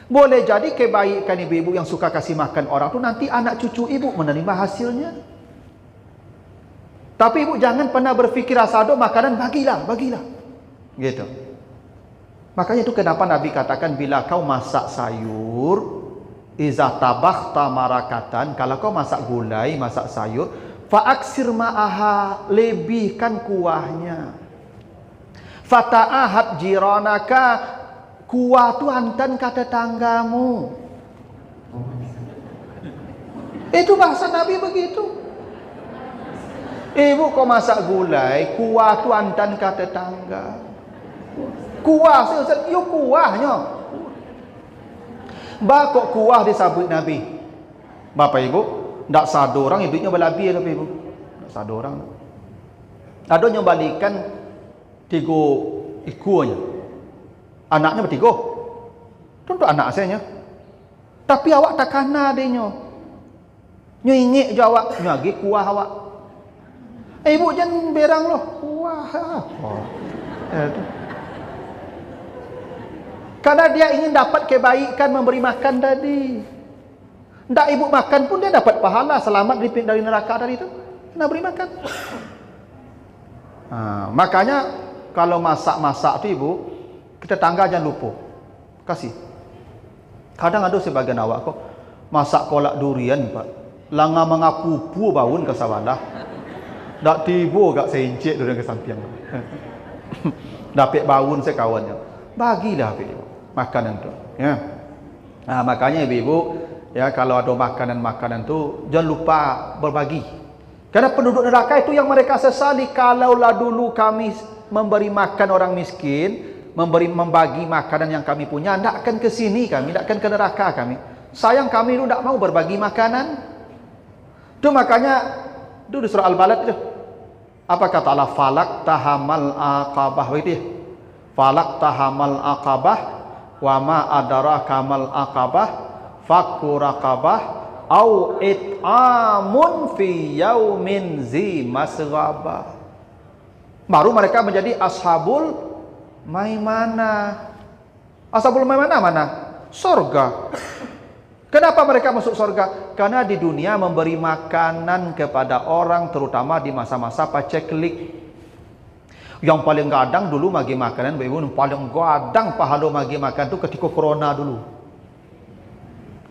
Speaker 1: Boleh jadi kebaikan ibu-ibu yang suka kasih makan orang itu nanti anak cucu ibu menerima hasilnya. Tapi ibu jangan pernah berpikir asado makanan bagilah. Gitu. Makanya itu kenapa Nabi katakan bila kau masak sayur, iza tabakhta marakatan, kalau kau masak gulai, masak sayur, fa'aksir ma'aha, lebihkan kuahnya. Fata'ahad jiranaka, kuah tu hantan ke tetanggamu. Itu bahasa Nabi begitu. Ibu kau masak gulai, kuah tu hantan ke tetangga. Kuah, saya Ustaz, yuk kuahnya. Bakok kuah disabut Nabi. Bapak ibu, tak sadar orang hidupnya berlabih tapi ibu. Tak sadar orang. Ada yang balikan 3 ikunya. Anaknya bertiga. Tentu anak saya. Tapi awak tak kana adanya. Nyo ingik je awak, nyo lagi kuah awak. Ibu jangan berang loh. Kuah apa? Karena dia ingin dapat kebaikan memberi makan tadi. Tak ibu makan pun dia dapat pahala selamat dari neraka tadi itu. Kena beri makan. Makanya kalau masak-masak tu ibu, kita tangga jangan lupa. Kasih. Kadang ada sebagian awak kok masak kolak durian pak. Langa mengapupu baun ke sawalah. Tak tiba gak seincik durian ke samping. Dapat baun saya kawannya. Bagilah ibu makanan tu, ya. Makanya ibu-ibu, ya kalau ada makanan-makanan tu jangan lupa berbagi. Karena penduduk neraka itu yang mereka sesali. Kalaulah dulu kami memberi makan orang miskin, membagi makanan yang kami punya, tidak akan ke sini kami, tidak akan ke neraka kami. Sayang kami itu tidak mau berbagi makanan. Itu makanya itu di surah Al-Balad itu. Apa kata Allah? Falak tahamal aqabah itu. Falak tahamal aqabah wa ma adraka mal aqabah fakku raqabah au it'amun fi yaumin zi masghaba. Baru mereka menjadi ashabul maimanah. Ashabul maimanah mana? Surga. Kenapa mereka masuk surga? Karena di dunia memberi makanan kepada orang, terutama di masa-masa paceklik. Yang paling gadang dulu bagi makanan, ibu, paling gadang pahala bagi makan tu ketika corona dulu.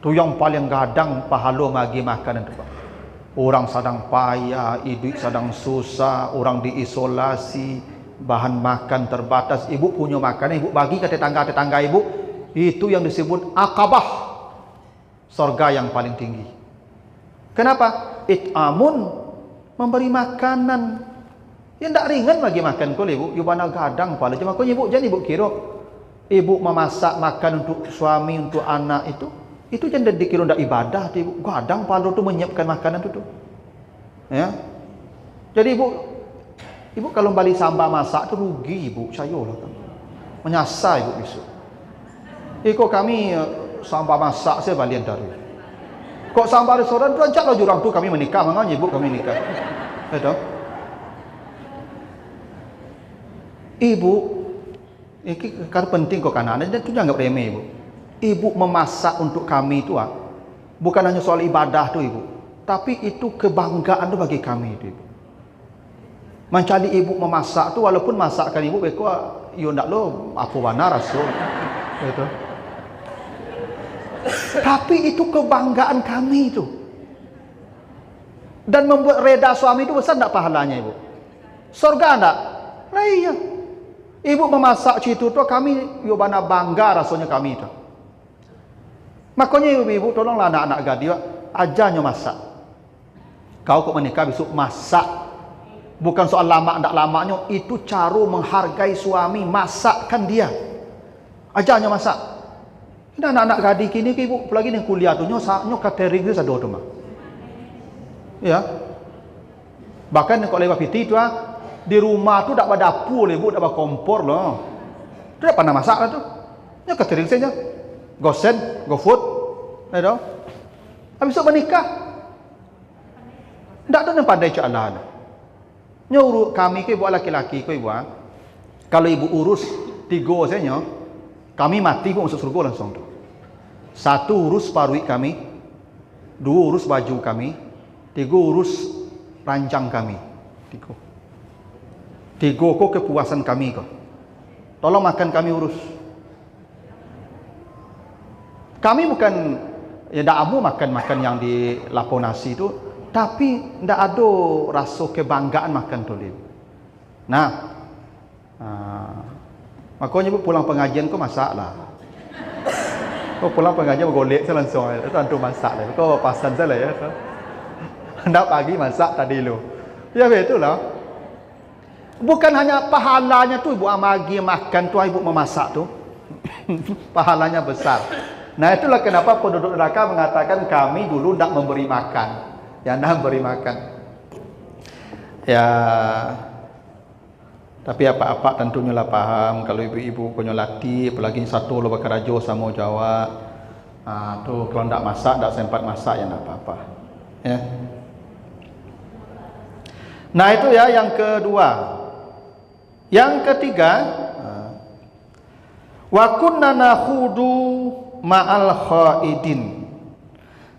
Speaker 1: Tu yang paling gadang pahala bagi makanan tu. Orang sedang payah, hidup sedang susah, orang diisolasi, bahan makan terbatas. Ibu punya makanan, ibu bagi ke tetangga-tetangga ibu. Itu yang disebut akabah, surga yang paling tinggi. Kenapa? It'amun, memberi makanan. Ya tidak ringan bagi makan kau ibu. Ibu mana gadang pala. Cuma kau ibu jangan ibu kira ibu memasak makan untuk suami, untuk anak itu jangan dikira ndak ibadah tu ibu. Gadang pala tu menyiapkan makanan tu. Ya. Jadi ibu kalau balik sambal masak tu rugi ibu, sayolah kan. Menyasar ibu besok. Kok kami sambal masak saya balian dari. Kok sambal restoran tu ajaklah jurang tu kami menikah, makanya ibu kami nikah. Betul? Ibu, ini kan penting kok kanan, dan itu jangan remeh ibu. Ibu memasak untuk kami itu bukan hanya soal ibadah tu ibu, tapi itu kebanggaan tu bagi kami itu ibu. Mencari ibu memasak tu walaupun masakan ibu beko yo ndak lo apa warna rasa. Betul. Tapi itu kebanggaan kami itu. Dan membuat reda suami itu besar tak pahalanya ibu? Surga tak? Nah iya. Ibu memasak situ tu kami yo bana bangga rasanya kami itu. Makanya ibu tolonglah anak-anak gadis ajarnya masak. Kau kok menikah besok masak. Bukan soal lama tak lamanya, itu cara menghargai suami, masakkan dia. Ajarnya masak. Ini anak-anak gadis kini ibu apalagi yang kuliah tu nyo catering dia sado tu mah. Ya. Bahkan kalau lewat piti tu di rumah tu tak ada dapur ibu, tak ada kompor loh. Tu tak pernah masak lah tu. Nyo catering saja. Gosen, GoFood. Ada. Habis tu menikah. Tak ada yang pandai jalan. Nyo kami ke buat laki-laki ko ibu kalau ibu urus 3 saja kami mati pun masuk surga langsung tu. 1 urus parui kami, 2 urus baju kami, 3 urus ranjang kami. 3 ko kepuasan kami ko. Tolong makan kami urus. Kami bukan ya ndak amu makan yang di lapor nasi tu, tapi ndak ada rasa kebanggaan makan tu. Nah, makanya pulang pengajian kau masak lah. Kau pulang pengajian golek saya langsung. Tentu masak lah. Kau pasan saya lah ya. Ndak pagi masak tadi lu. Ya betul lah. Bukan hanya pahalanya tu ibu amagi makan tu ibu memasak tu. Pahalanya besar. Nah itulah kenapa penduduk neraka mengatakan kami dulu ndak memberi makan. Ya ndak memberi makan. Ya. Tapi apa-apa tentunya lah paham kalau ibu-ibu punya latih apalagi satu lo bakarajo sama Jawa. Tu kalau ndak masak, ndak sempat masak ya ndak apa-apa. Ya. Nah itu ya yang kedua. Yang ketiga, wa kunna nakhudu ma'al khaidin.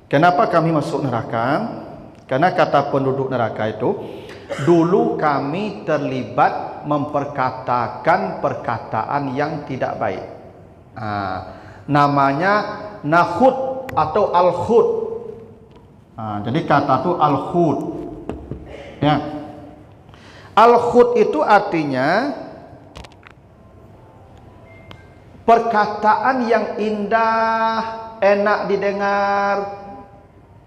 Speaker 1: Kenapa kami masuk neraka? Karena kata penduduk neraka itu dulu kami terlibat memperkatakan perkataan yang tidak baik. Namanya nakhud atau al-khud. Jadi kata itu al-khud. Ya. Al-khud itu artinya perkataan yang indah, enak didengar,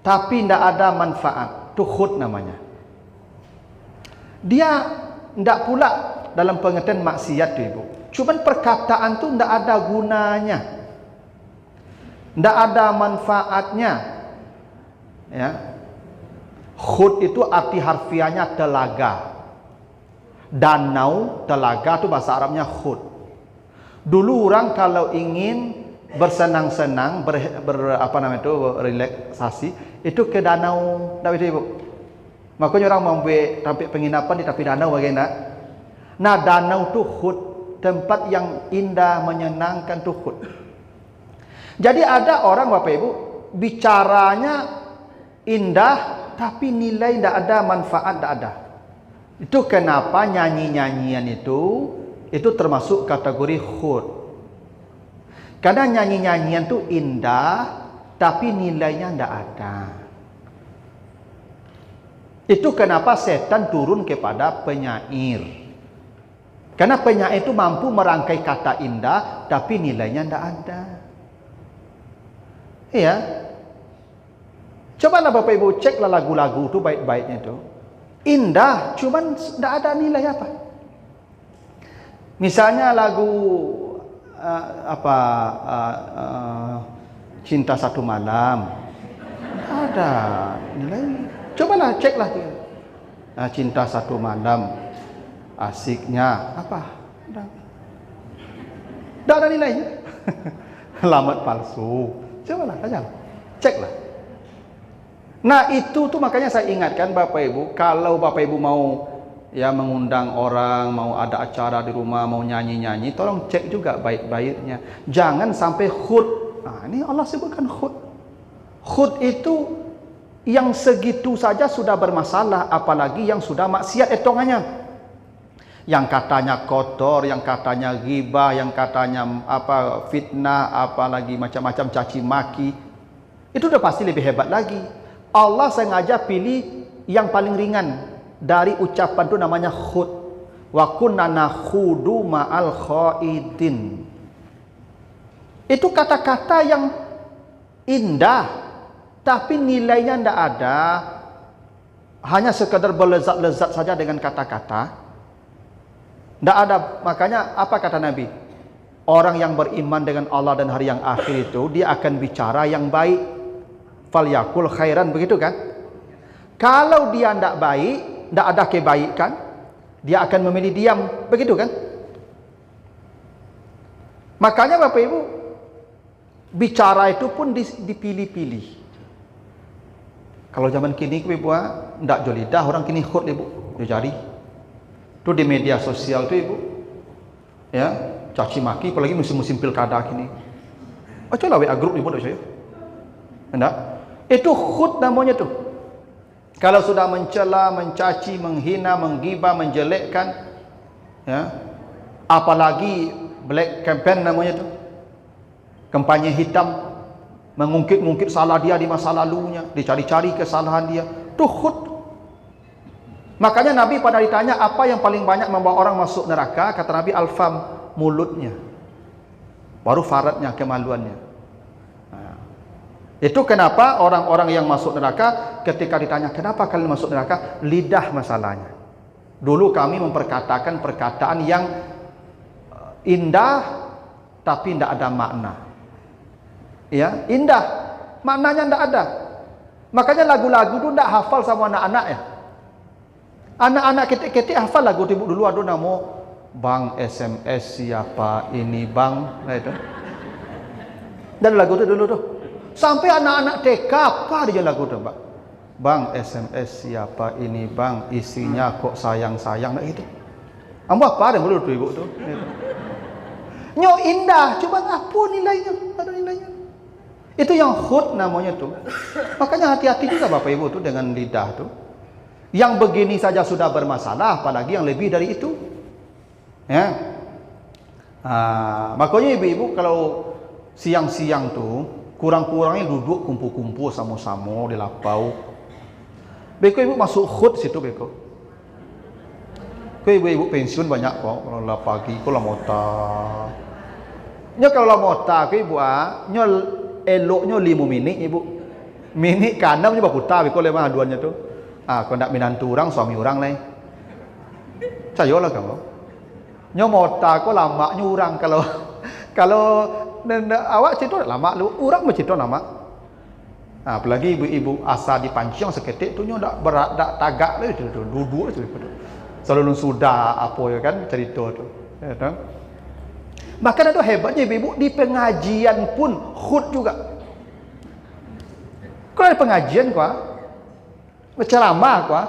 Speaker 1: tapi tidak ada manfaat. Itu khud namanya. Dia tidak pula dalam pengertian maksiat tu ibu. Cuman perkataan tu tidak ada gunanya. Tidak ada manfaatnya. Ya. Khud itu arti harfiahnya telaga. Danau, telaga tu bahasa Arabnya khud. Dulu orang kalau ingin bersenang-senang, relaksasi, itu ke danau, tak betul ibu. Makanya orang membuat tempat penginapan di tepi danau bagaimana? Nah, danau tu khud, tempat yang indah, menyenangkan tu khud. Jadi ada orang Bapak Ibu bicaranya indah, tapi nilai tidak ada, manfaat tidak ada. Itu kenapa nyanyi-nyanyian itu termasuk kategori khud. Karena nyanyi-nyanyian itu indah, tapi nilainya tidak ada. Itu kenapa setan turun kepada penyair. Karena penyair itu mampu merangkai kata indah, tapi nilainya tidak ada. Iya. Cobalah Bapak Ibu ceklah lagu-lagu itu baik-baiknya itu. Indah, cuman tidak ada nilai apa. Misalnya lagu Cinta Satu Malam. Ada nilai. Cobalah ceklah. Cinta Satu Malam. Asiknya apa? Tidak ada nilainya. Alamat palsu. Cobalah, ceklah. Nah itu tuh makanya saya ingatkan Bapak Ibu, kalau Bapak Ibu mau ya mengundang orang, mau ada acara di rumah, mau nyanyi-nyanyi, tolong cek juga baik-baiknya. Jangan sampai khut. Nah, ini Allah sebutkan khut. Khut itu yang segitu saja sudah bermasalah, apalagi yang sudah maksiat hitungannya. Yang katanya kotor, yang katanya ghibah, yang katanya fitnah, apalagi macam-macam caci maki. Itu udah pasti lebih hebat lagi. Allah sengaja pilih yang paling ringan dari ucapan itu, namanya khud. Wa kunna nakhudu ma'al khaidin. Itu kata-kata yang indah, tapi nilainya tidak ada. Hanya sekedar berlezat-lezat saja dengan kata-kata. Tidak ada. Makanya apa kata Nabi? Orang yang beriman dengan Allah dan hari yang akhir itu, dia akan bicara yang baik. Falyakul khairan, begitu kan? Kalau dia tidak baik, tidak ada kebaikan, dia akan memilih diam, begitu kan? Makanya Bapak Ibu, bicara itu pun dipilih-pilih. Kalau zaman kini Ibu, tidak jolidah, orang kini khut Ibu, dia jari. Itu di media sosial tuh Ibu, ya, caci maki, apalagi musim-musim pilkada kini. Coba WA grup Ibu, saya. Enggak? Itu khut namanya tuh. Kalau sudah mencela, mencaci, menghina, menggibah, menjelekkan, ya, apalagi black campaign namanya tuh, kampanye hitam, mengungkit-ungkit salah dia di masa lalunya, dicari-cari kesalahan dia, tuh khut. Makanya Nabi pada ditanya apa yang paling banyak membawa orang masuk neraka, kata Nabi al-fam, mulutnya, baru faradnya, kemaluannya. Nah, itu kenapa orang-orang yang masuk neraka ketika ditanya kenapa kalian masuk neraka, lidah masalahnya. Dulu kami memperkatakan perkataan yang indah tapi tidak ada makna. Ya, indah, maknanya tidak ada. Makanya lagu-lagu itu tidak hafal sama anak-anak ya. Anak-anak ketik-ketik hafal lagu dulu ada nama Bang SMS siapa ini Bang, nah itu. Dan lagu itu dulu tuh. Sampai anak-anak TK apa dia lagu itu, Pak? Bang SMS siapa ini Bang, isinya kok sayang-sayang, nah itu. Ambo apa dulu tuh Ibu tuh. Itu. Nyo indah, coba apa nilainya? Ada nilainya. Itu yang khut namanya tuh. Makanya hati-hati juga Bapak Ibu tuh dengan lidah tuh. Yang begini saja sudah bermasalah, apalagi yang lebih dari itu. Ya. Makanya ibu-ibu kalau siang-siang tuh kurang-kurangnya duduk kumpul-kumpul sama-sama di lapau. Beko ibu masuk khut situ beko. Kau ibu-ibu pensiun banyak kok. Kalau lah pagi, kalau mota. Nyo kalau lah mota, kau ibu nyo eloknya 5 minit ibu. Minit kanan nyo bakuta beko lemah aduannya tuh. Kalau nak minantu orang, suami orang lain. Cayolah kamu. Nyo mota ko lama nyurang kalau awak cerita lama lu, orang bercerita lama. Apalagi ibu-ibu asa dipancing seketik tu nyo dak berat dak tagak le tu duduk tu. Selalu sudah apa ya kan cerita tu. Ya kan? Maka itu hebatnya ibu-ibu di pengajian pun khut juga. Kalau ada pengajian kau berceramah kau,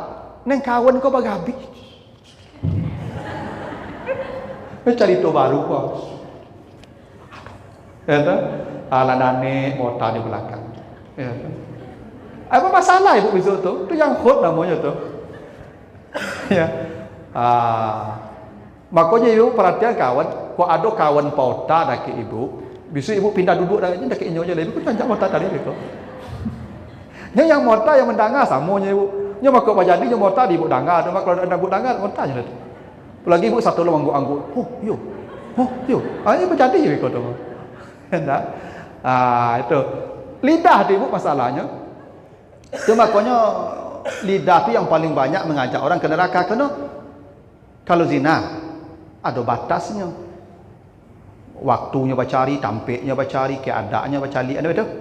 Speaker 1: neng kawan kau bagabi. Cari to baru kau. Ya kan? Aladane mota di belakang. Ya kan? Apa masalah ibu besok tu? Tu yang khut namanya tu. Ya. Makanya ibu perhatian kawan, kau ada kawan pauta dak ibu. Besok ibu pindah duduk dak inyo aja ibu kan tanjak mota tadi begitu. Yang mota yang mendengar samonya ibu. Nyo makok jadi nyo mota di ibu dangga, kalau ada ibu dangga mota je tu. Lagi ibu satu lo angguk-angguk. Oh, yo. Ini berjadi je ikut tu. Hendak. Itu. Lidah di ibu masalahnya. Cuma makanya lidah tu yang paling banyak mengajak orang ke neraka. Kena kalau zina ada batasnya. Waktunya bacari, tampiknya bacari, keadaannya bacari, ada betul?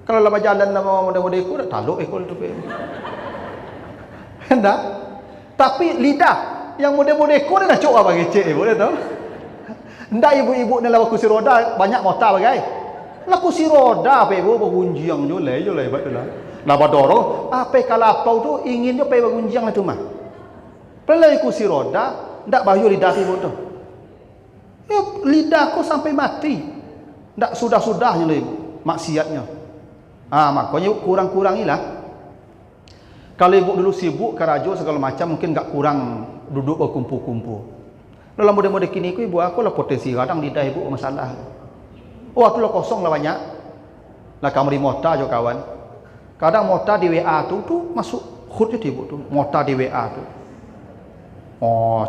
Speaker 1: Kalau lama jalan lama muda-muda ikut, taluk ikut tu. Hendak. Tapi lidah yang muda-muda ikut dah cok bagi cik ibu dah tahu. Hendak ibu-ibu ni lawa kursi roda banyak mota bagai. Lah kursi roda apa ibu bergunjing jolai betul lah. Laba dorong, apa kalau apa tu inginnya pergi bergunjing lah tu mah. Pelai kursi roda, ndak bayu lidah ibu tu. Ya, lidahku sampai mati. Ndak sudah-sudahnya lah ibu, maksiatnya. Makanya kurang-kurangilah. Kalau ibu dulu sibuk kerajo segala macam mungkin enggak kurang duduk berkumpul-kumpul. Dalam muda-muda kini ibu aku lah potensi kadang lidah ibu masalah. Oh aku lah kosong lah banyak. Lah kamar di mota jo kawan. Kadang mota di WA tu masuk khut je ibu tu. Mota di WA tu.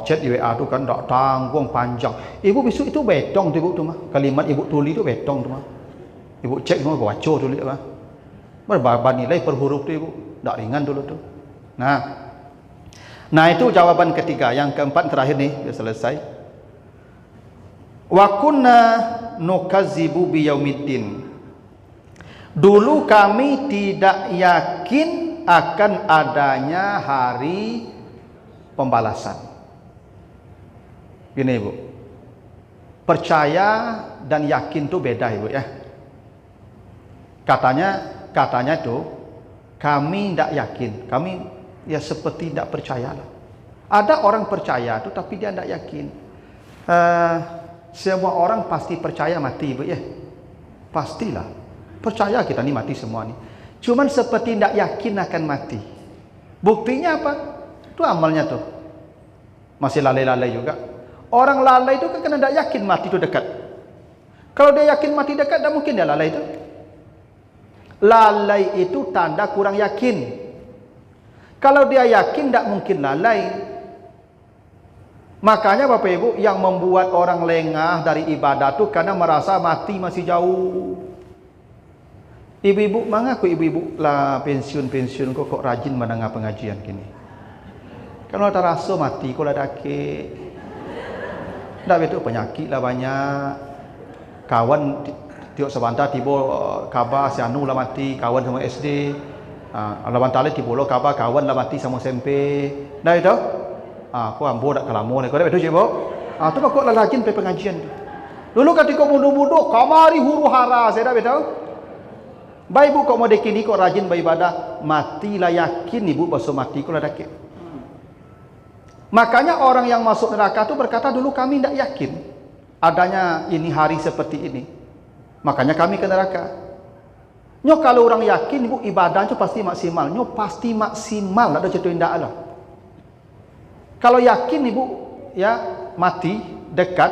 Speaker 1: Chat di WA tu kan tak tanggung panjang. Ibu besok itu betong tu ibu tu mah. Kalimat ibu tulis tu betong tu mah. Ibu cek semua baca tulis mah. Berapa nilai per huruf tu ibu. Tak ringan dulu tu. Nah itu jawaban ketiga. Yang keempat terakhir nih, sudah selesai. Wa kunna nukadzibu biyaumiddin. Dulu kami tidak yakin akan adanya hari pembalasan. Gini ibu, percaya dan yakin itu beda ibu ya. Katanya itu kami tidak yakin, kami ya seperti tidak percaya lah. Ada orang percaya itu tapi dia tidak yakin. Semua orang pasti percaya mati ibu ya, pastilah percaya kita ni mati semua ni. Cuman seperti tidak yakin akan mati. Buktinya apa? Itu amalnya tuh masih lalai-lalai juga. Orang lalai itu kan kena tidak yakin mati itu dekat. Kalau dia yakin mati dekat, tak mungkin dia lalai itu. Lalai itu tanda kurang yakin. Kalau dia yakin, tak mungkin lalai. Makanya Bapak Ibu, yang membuat orang lengah dari ibadah itu karena merasa mati masih jauh. Ibu-ibu, mengaku ibu-ibu lah pensiun kok rajin mendengar pengajian kini. Kalau tak rasa mati, kalau ada ke, tak betul penyakit lah banyak. Kawan tiok sebentar tiba kabar si anu lah mati, kawan sama SD. Lawan tali tiba lo kabar kawan lah mati sama SMP. Dah itu? Aku ambo tak kelamo ni. Kau dah betul je bo? Tu kau lah rajin pergi pengajian tu. Dulu ketika muda-muda kamari huru hara, saya dah betul. Baik ibu kau mau dekini kau rajin beribadah, matilah yakin ibu pasal mati kau lah dak. Makanya orang yang masuk neraka itu berkata dulu kami tidak yakin adanya ini hari seperti ini. Makanya kami ke neraka. Nyo kalau orang yakin ibu ibadah itu pasti maksimal. Nyo pasti maksimal, ada cerita indah Allah. Kalau yakin ibu ya mati dekat,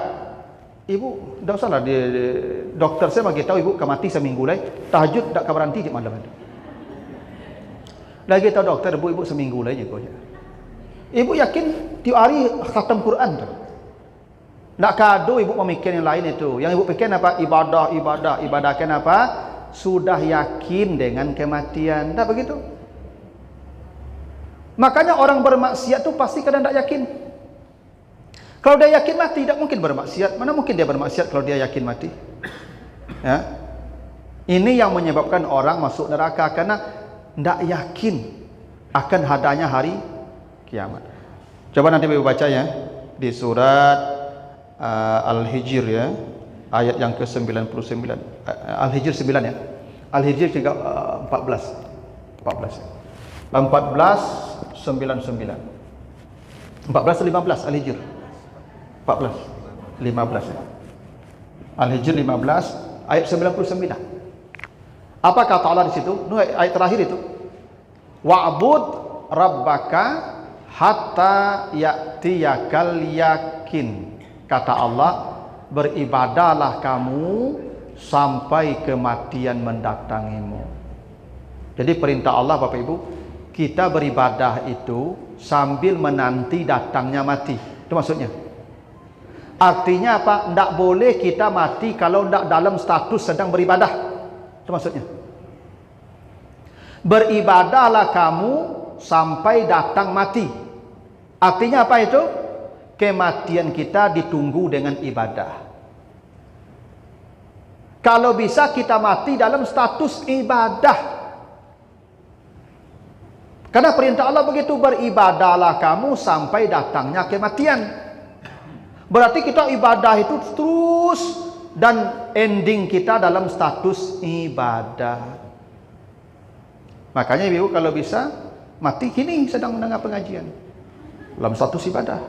Speaker 1: ibu tidak usah lah dokter saya bagi tahu ibu akan mati seminggu lagi. Tahajud tak akan berhenti di malam itu. Lagi tahu dokter ibu seminggu lagi je. Ibu yakin tiap hari khatam Quran tu. Tak kado ibu memikir yang lain itu. Yang ibu fikir apa? Ibadah kenapa? Sudah yakin dengan kematian. Tak begitu? Makanya orang bermaksiat tu pasti kadang tak yakin. Kalau dia yakin mati, tidak mungkin bermaksiat. Mana mungkin dia bermaksiat kalau dia yakin mati? Ya. Ini yang menyebabkan orang masuk neraka karena tidak yakin akan adanya hari kiamat. Coba nanti ibu baca ya di surat Al-Hijr ya, ayat yang ke-99. Al-Hijr 9 ya. Al-Hijr 14. 14:99. 14:15 Al-Hijr. 14:15 ya. Al-Hijr 15 ayat 99. Apa kata Allah di situ? Ayat terakhir itu. Wa'bud rabbaka hatta ya'tiyakal yakin. Kata Allah, beribadahlah kamu sampai kematian mendatangimu. Jadi perintah Allah Bapak Ibu, kita beribadah itu sambil menanti datangnya mati. Itu maksudnya. Artinya apa? Tidak boleh kita mati kalau tidak dalam status sedang beribadah. Itu maksudnya. Beribadahlah kamu sampai datang mati. Artinya apa itu? Kematian kita ditunggu dengan ibadah. Kalau bisa kita mati dalam status ibadah. Karena perintah Allah begitu, beribadahlah kamu sampai datangnya kematian. Berarti kita ibadah itu terus dan ending kita dalam status ibadah. Makanya ibu kalau bisa mati kini sedang mendengar pengajian dalam status ibadah.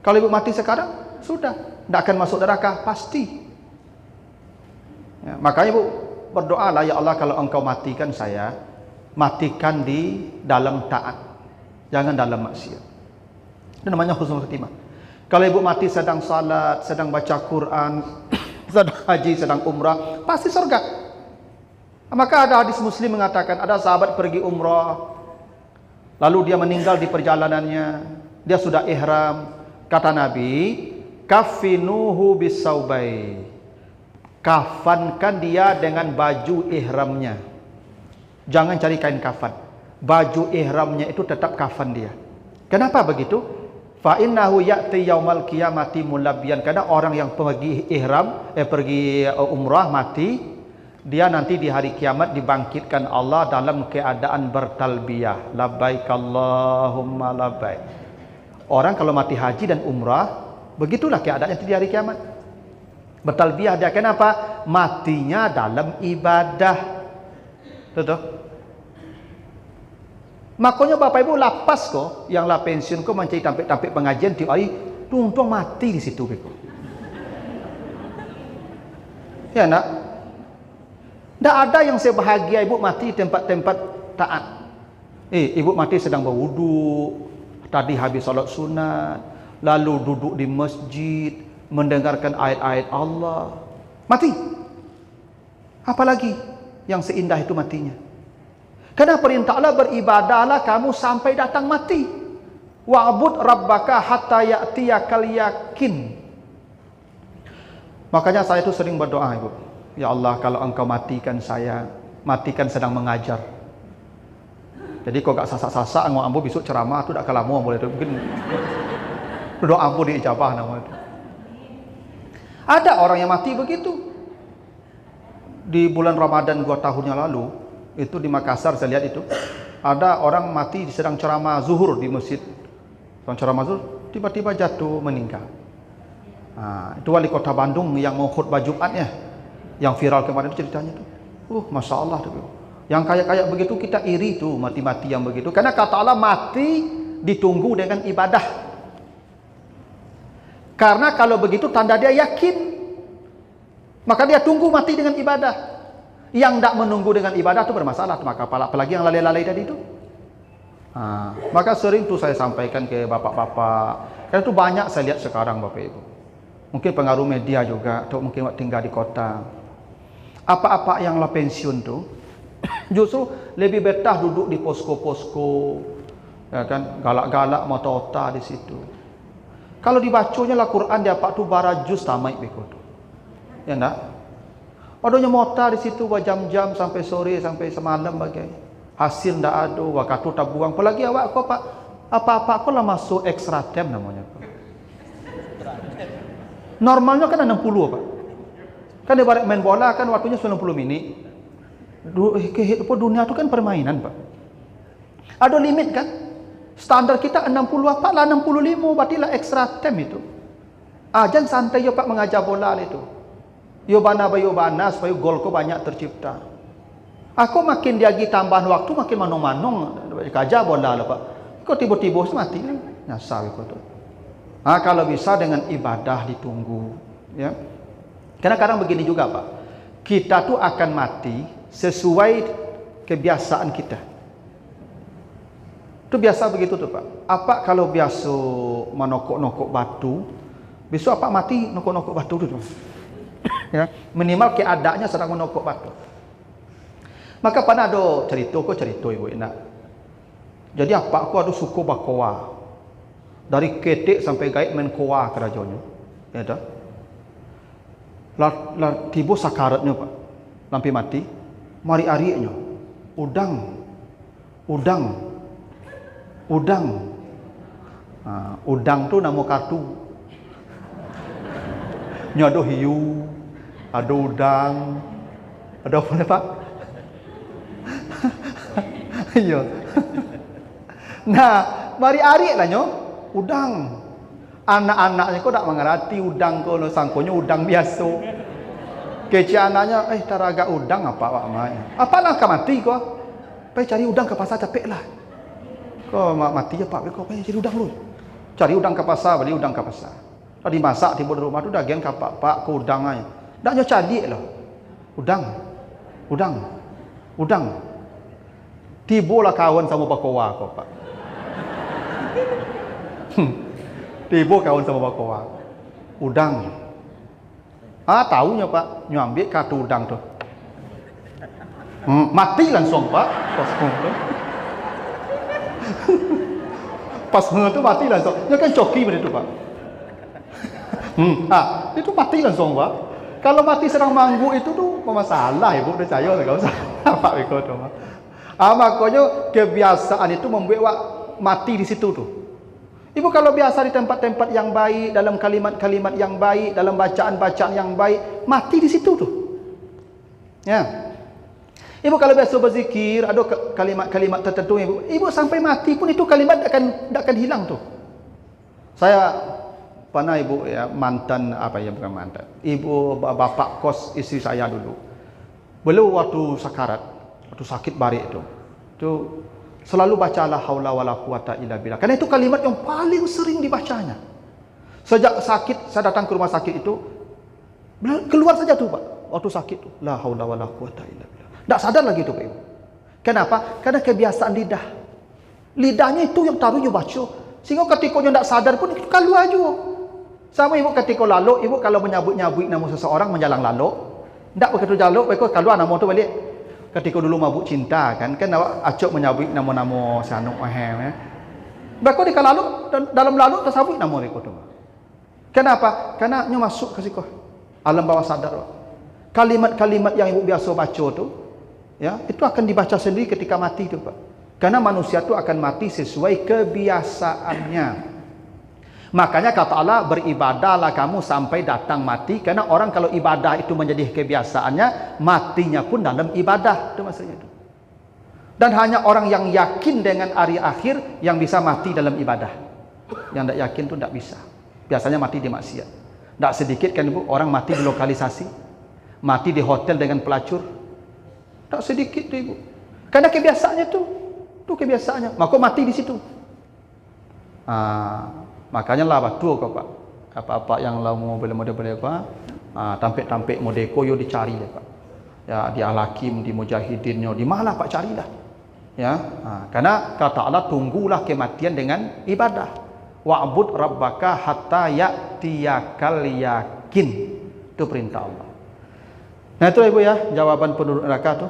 Speaker 1: Kalau ibu mati sekarang sudah tidak akan masuk neraka pasti. Ya, makanya ibu berdoalah, ya Allah kalau engkau matikan saya, matikan di dalam taat, jangan dalam maksiat. Itu namanya husnul khatimah. Kalau ibu mati sedang salat, sedang baca Quran, sedang haji, sedang umrah, pasti surga. Maka ada hadis Muslim mengatakan, ada sahabat pergi umrah, lalu dia meninggal di perjalanannya, dia sudah ihram. Kata Nabi, kafinuhu bisaubai, kafankan dia dengan baju ihramnya. Jangan cari kain kafan. Baju ihramnya itu tetap kafan dia. Kenapa begitu? Fa innahu ya'ti yaumal qiyamati mulabbiyan. Karena orang yang pergi ihram, pergi umrah mati, dia nanti di hari kiamat dibangkitkan Allah dalam keadaan bertalbiyah. Labbaik Allahumma labbaik. Orang kalau mati haji dan umrah, begitulah keadaannya di hari kiamat. Bertalbiyah dia. Kenapa? Matinya dalam ibadah. Betul? Makanya bapak ibu lapas kok, yang lah pensiun kok mencari tampik-tampik pengajian tiap hari, tung-tung mati di situ kok. Ya nak? Tidak ada yang sebahagia ibu mati di tempat-tempat taat. Ibu mati sedang berwudu, tadi habis salat sunat, lalu duduk di masjid, mendengarkan ayat-ayat Allah, mati. Apalagi yang seindah itu matinya. Karena perintah Allah, beribadahlah kamu sampai datang mati. Wa'bud rabbaka hatta ya'tiyakal yakin. Makanya saya itu sering berdoa ibu, ya Allah kalau engkau matikan saya, matikan sedang mengajar. Jadi kau gak sasak-sasak ngomong ambo besok ceramah tu tak kalamu boleh tu mungkin doa ambo diijabah nama itu. Ada orang yang mati begitu. Di bulan Ramadan 2 tahun yang lalu, itu di Makassar saya lihat itu, ada orang mati sedang ceramah zuhur di masjid. Sedang ceramah zuhur, tiba-tiba jatuh meninggal. Nah, itu wali kota Bandung yang mau khutbah Jumatnya, yang viral kemarin itu ceritanya itu. Masya Allah tu. Yang kayak begitu kita iri tuh, mati-mati yang begitu. Karena kata Allah mati ditunggu dengan ibadah. Karena kalau begitu tanda dia yakin, maka dia tunggu mati dengan ibadah. Yang tidak menunggu dengan ibadah itu bermasalah. Maka apalagi yang lalai-lalai tadi itu. Maka sering tuh saya sampaikan ke bapak-bapak. Karena itu banyak saya lihat sekarang bapak ibu. Mungkin pengaruh media juga, atau mungkin tinggal di kota. Apa-apa yang lah pensiun tuh, justru lebih betah duduk di posko-posko, ya kan, galak-galak mata otak di situ. Kalau dibacanya lah Quran dia pak tu barajus tamai begitu, ya nak. Adanya mota di situ berjam-jam sampai sore sampai semalam bagai hasil ndak ada, waktu tak buang. Apalagi awak kau pak apa-apa kau lah masuk extra time namanya. Normalnya kan 60 pak. Kan ibarat main bola kan waktunya 90 menit. Dunia itu kan permainan pak. Ada limit kan. Standar kita 60 apa lah 65 berarti lah extra time itu. Jangan santai yo pak mengajar bola itu. Yo bana supaya gol ko banyak tercipta. Aku makin diagi tambahan waktu makin manong-manong kaja bola lah pak. Kok tiba-tiba mati kan. Nyasar itu tuh. Kalau bisa dengan ibadah ditunggu ya. Karena kadang begini juga pak. Kita tuh akan mati sesuai kebiasaan kita. Itu biasa begitu tuh pak. Apa kalau biasa menokok-nokok batu, besok apa mati nokok-nokok batu tu ya, minimal keadaannya sedang menokok batu. Maka pernah ada cerita ibu nak. Jadi apa aku ada suku bakoa. Dari ketek sampai gaib main koa kerajonyo. Ya dah. Lah tiba sakaratnya Pak. Lampi mati. Mari arinya. Udang. Udang tu nama kartu. Nya ada hiu, ada udang, ada apa ni Pak? Iya. Nah, mari ari lah nyo, udang. Anak-anaknya kok tak mengerti udang ko, sangkonya udang biasa. Kecil anaknya, taraga udang apa Pak mai? Apa nak mati ko? Pai cari udang ke pasar capek lah. Kau mati ya Pak, kau pai cari udang lu. Cari udang ke pasar, beli udang ke pasar. Tadi masak tiba di rumah tu dah gen kapak Pak ke udang aja. Dak nyo cari lah. Udang. Tibalah kawan sama bakowa ko Pak. Tiba kawan sama bakowa. Udang. Tahunya Pak, nyo ambil kartu udang tu. Mati langsung Pak. Pas tu mati langsung. Dia kan coki benda tu Pak. Itu mati langsung Pak. Kalau mati serang manggu itu tu masalah ibu percaya tak usah. Pak Beko tu. Makanya kebiasaan itu membuat wak mati di situ tu. Ibu kalau biasa di tempat-tempat yang baik, dalam kalimat-kalimat yang baik, dalam bacaan-bacaan yang baik, mati di situ tu. Ya. Ibu kalau biasa berzikir, ada kalimat-kalimat tertentu ibu sampai mati pun itu kalimat tak akan hilang tu. Saya pernah ibu ya mantan bukan mantan. Ibu bapak kos isteri saya dulu. Belum waktu sakarat, waktu sakit barik tu. Tu selalu baca la haula wala quwata illa billah. Karena itu kalimat yang paling sering dibacanya. Sejak sakit saya datang ke rumah sakit itu keluar saja tu Pak. Waktu sakit tu la haula wala quwata illa billah. Tak sadar lagi tu Pak Ibu. Kenapa? Karena kebiasaan lidah. Lidahnya itu yang taruhnya baca. Sehingga ketika dia tak sadar pun itu keluar juga. Sama ibu ketika lalu, ibu kalau menyabut-nyabut nama seseorang menjalang lalu, tak begitu jaluk, mereka keluar nama tu balik. Ketika dulu mabuk cinta kan awak acuk menyabut nama-nama sanuk ya. Mereka di lalu dalam lalu tersabut nama mereka tu. Kenapa? Karena dia masuk ke situ. Alam bawah sadar. Kalimat-kalimat yang ibu biasa baca tu, ya, itu akan dibaca sendiri ketika mati tu Pak. Karena manusia tu akan mati sesuai kebiasaannya. Makanya kata Allah, beribadahlah kamu sampai datang mati. Karena orang kalau ibadah itu menjadi kebiasaannya, matinya pun dalam ibadah. Itu maksudnya itu. Dan hanya orang yang yakin dengan hari akhir yang bisa mati dalam ibadah. Yang tak yakin tu tak bisa. Biasanya mati di maksiat. Tak sedikit kan ibu orang mati di lokalisasi, mati di hotel dengan pelacur. Tak sedikit tu ibu. Karena kebiasaannya tu kebiasaannya. Maka mati di situ. Makanya lah betul kau Pak. Apa-apa yang lama boleh-boleh apa, tampik-tampik modeko yo dicari ya Pak. Ya di Al-Hakim, di Mujahidinnya, di mana Pak carilah. Ya, karena kata Allah tunggulah kematian dengan ibadah. Wa'bud rabbaka hatta ya'tiyakal yakin. Itu perintah Allah. Nah itu ibu ya jawaban penduduk neraka tu.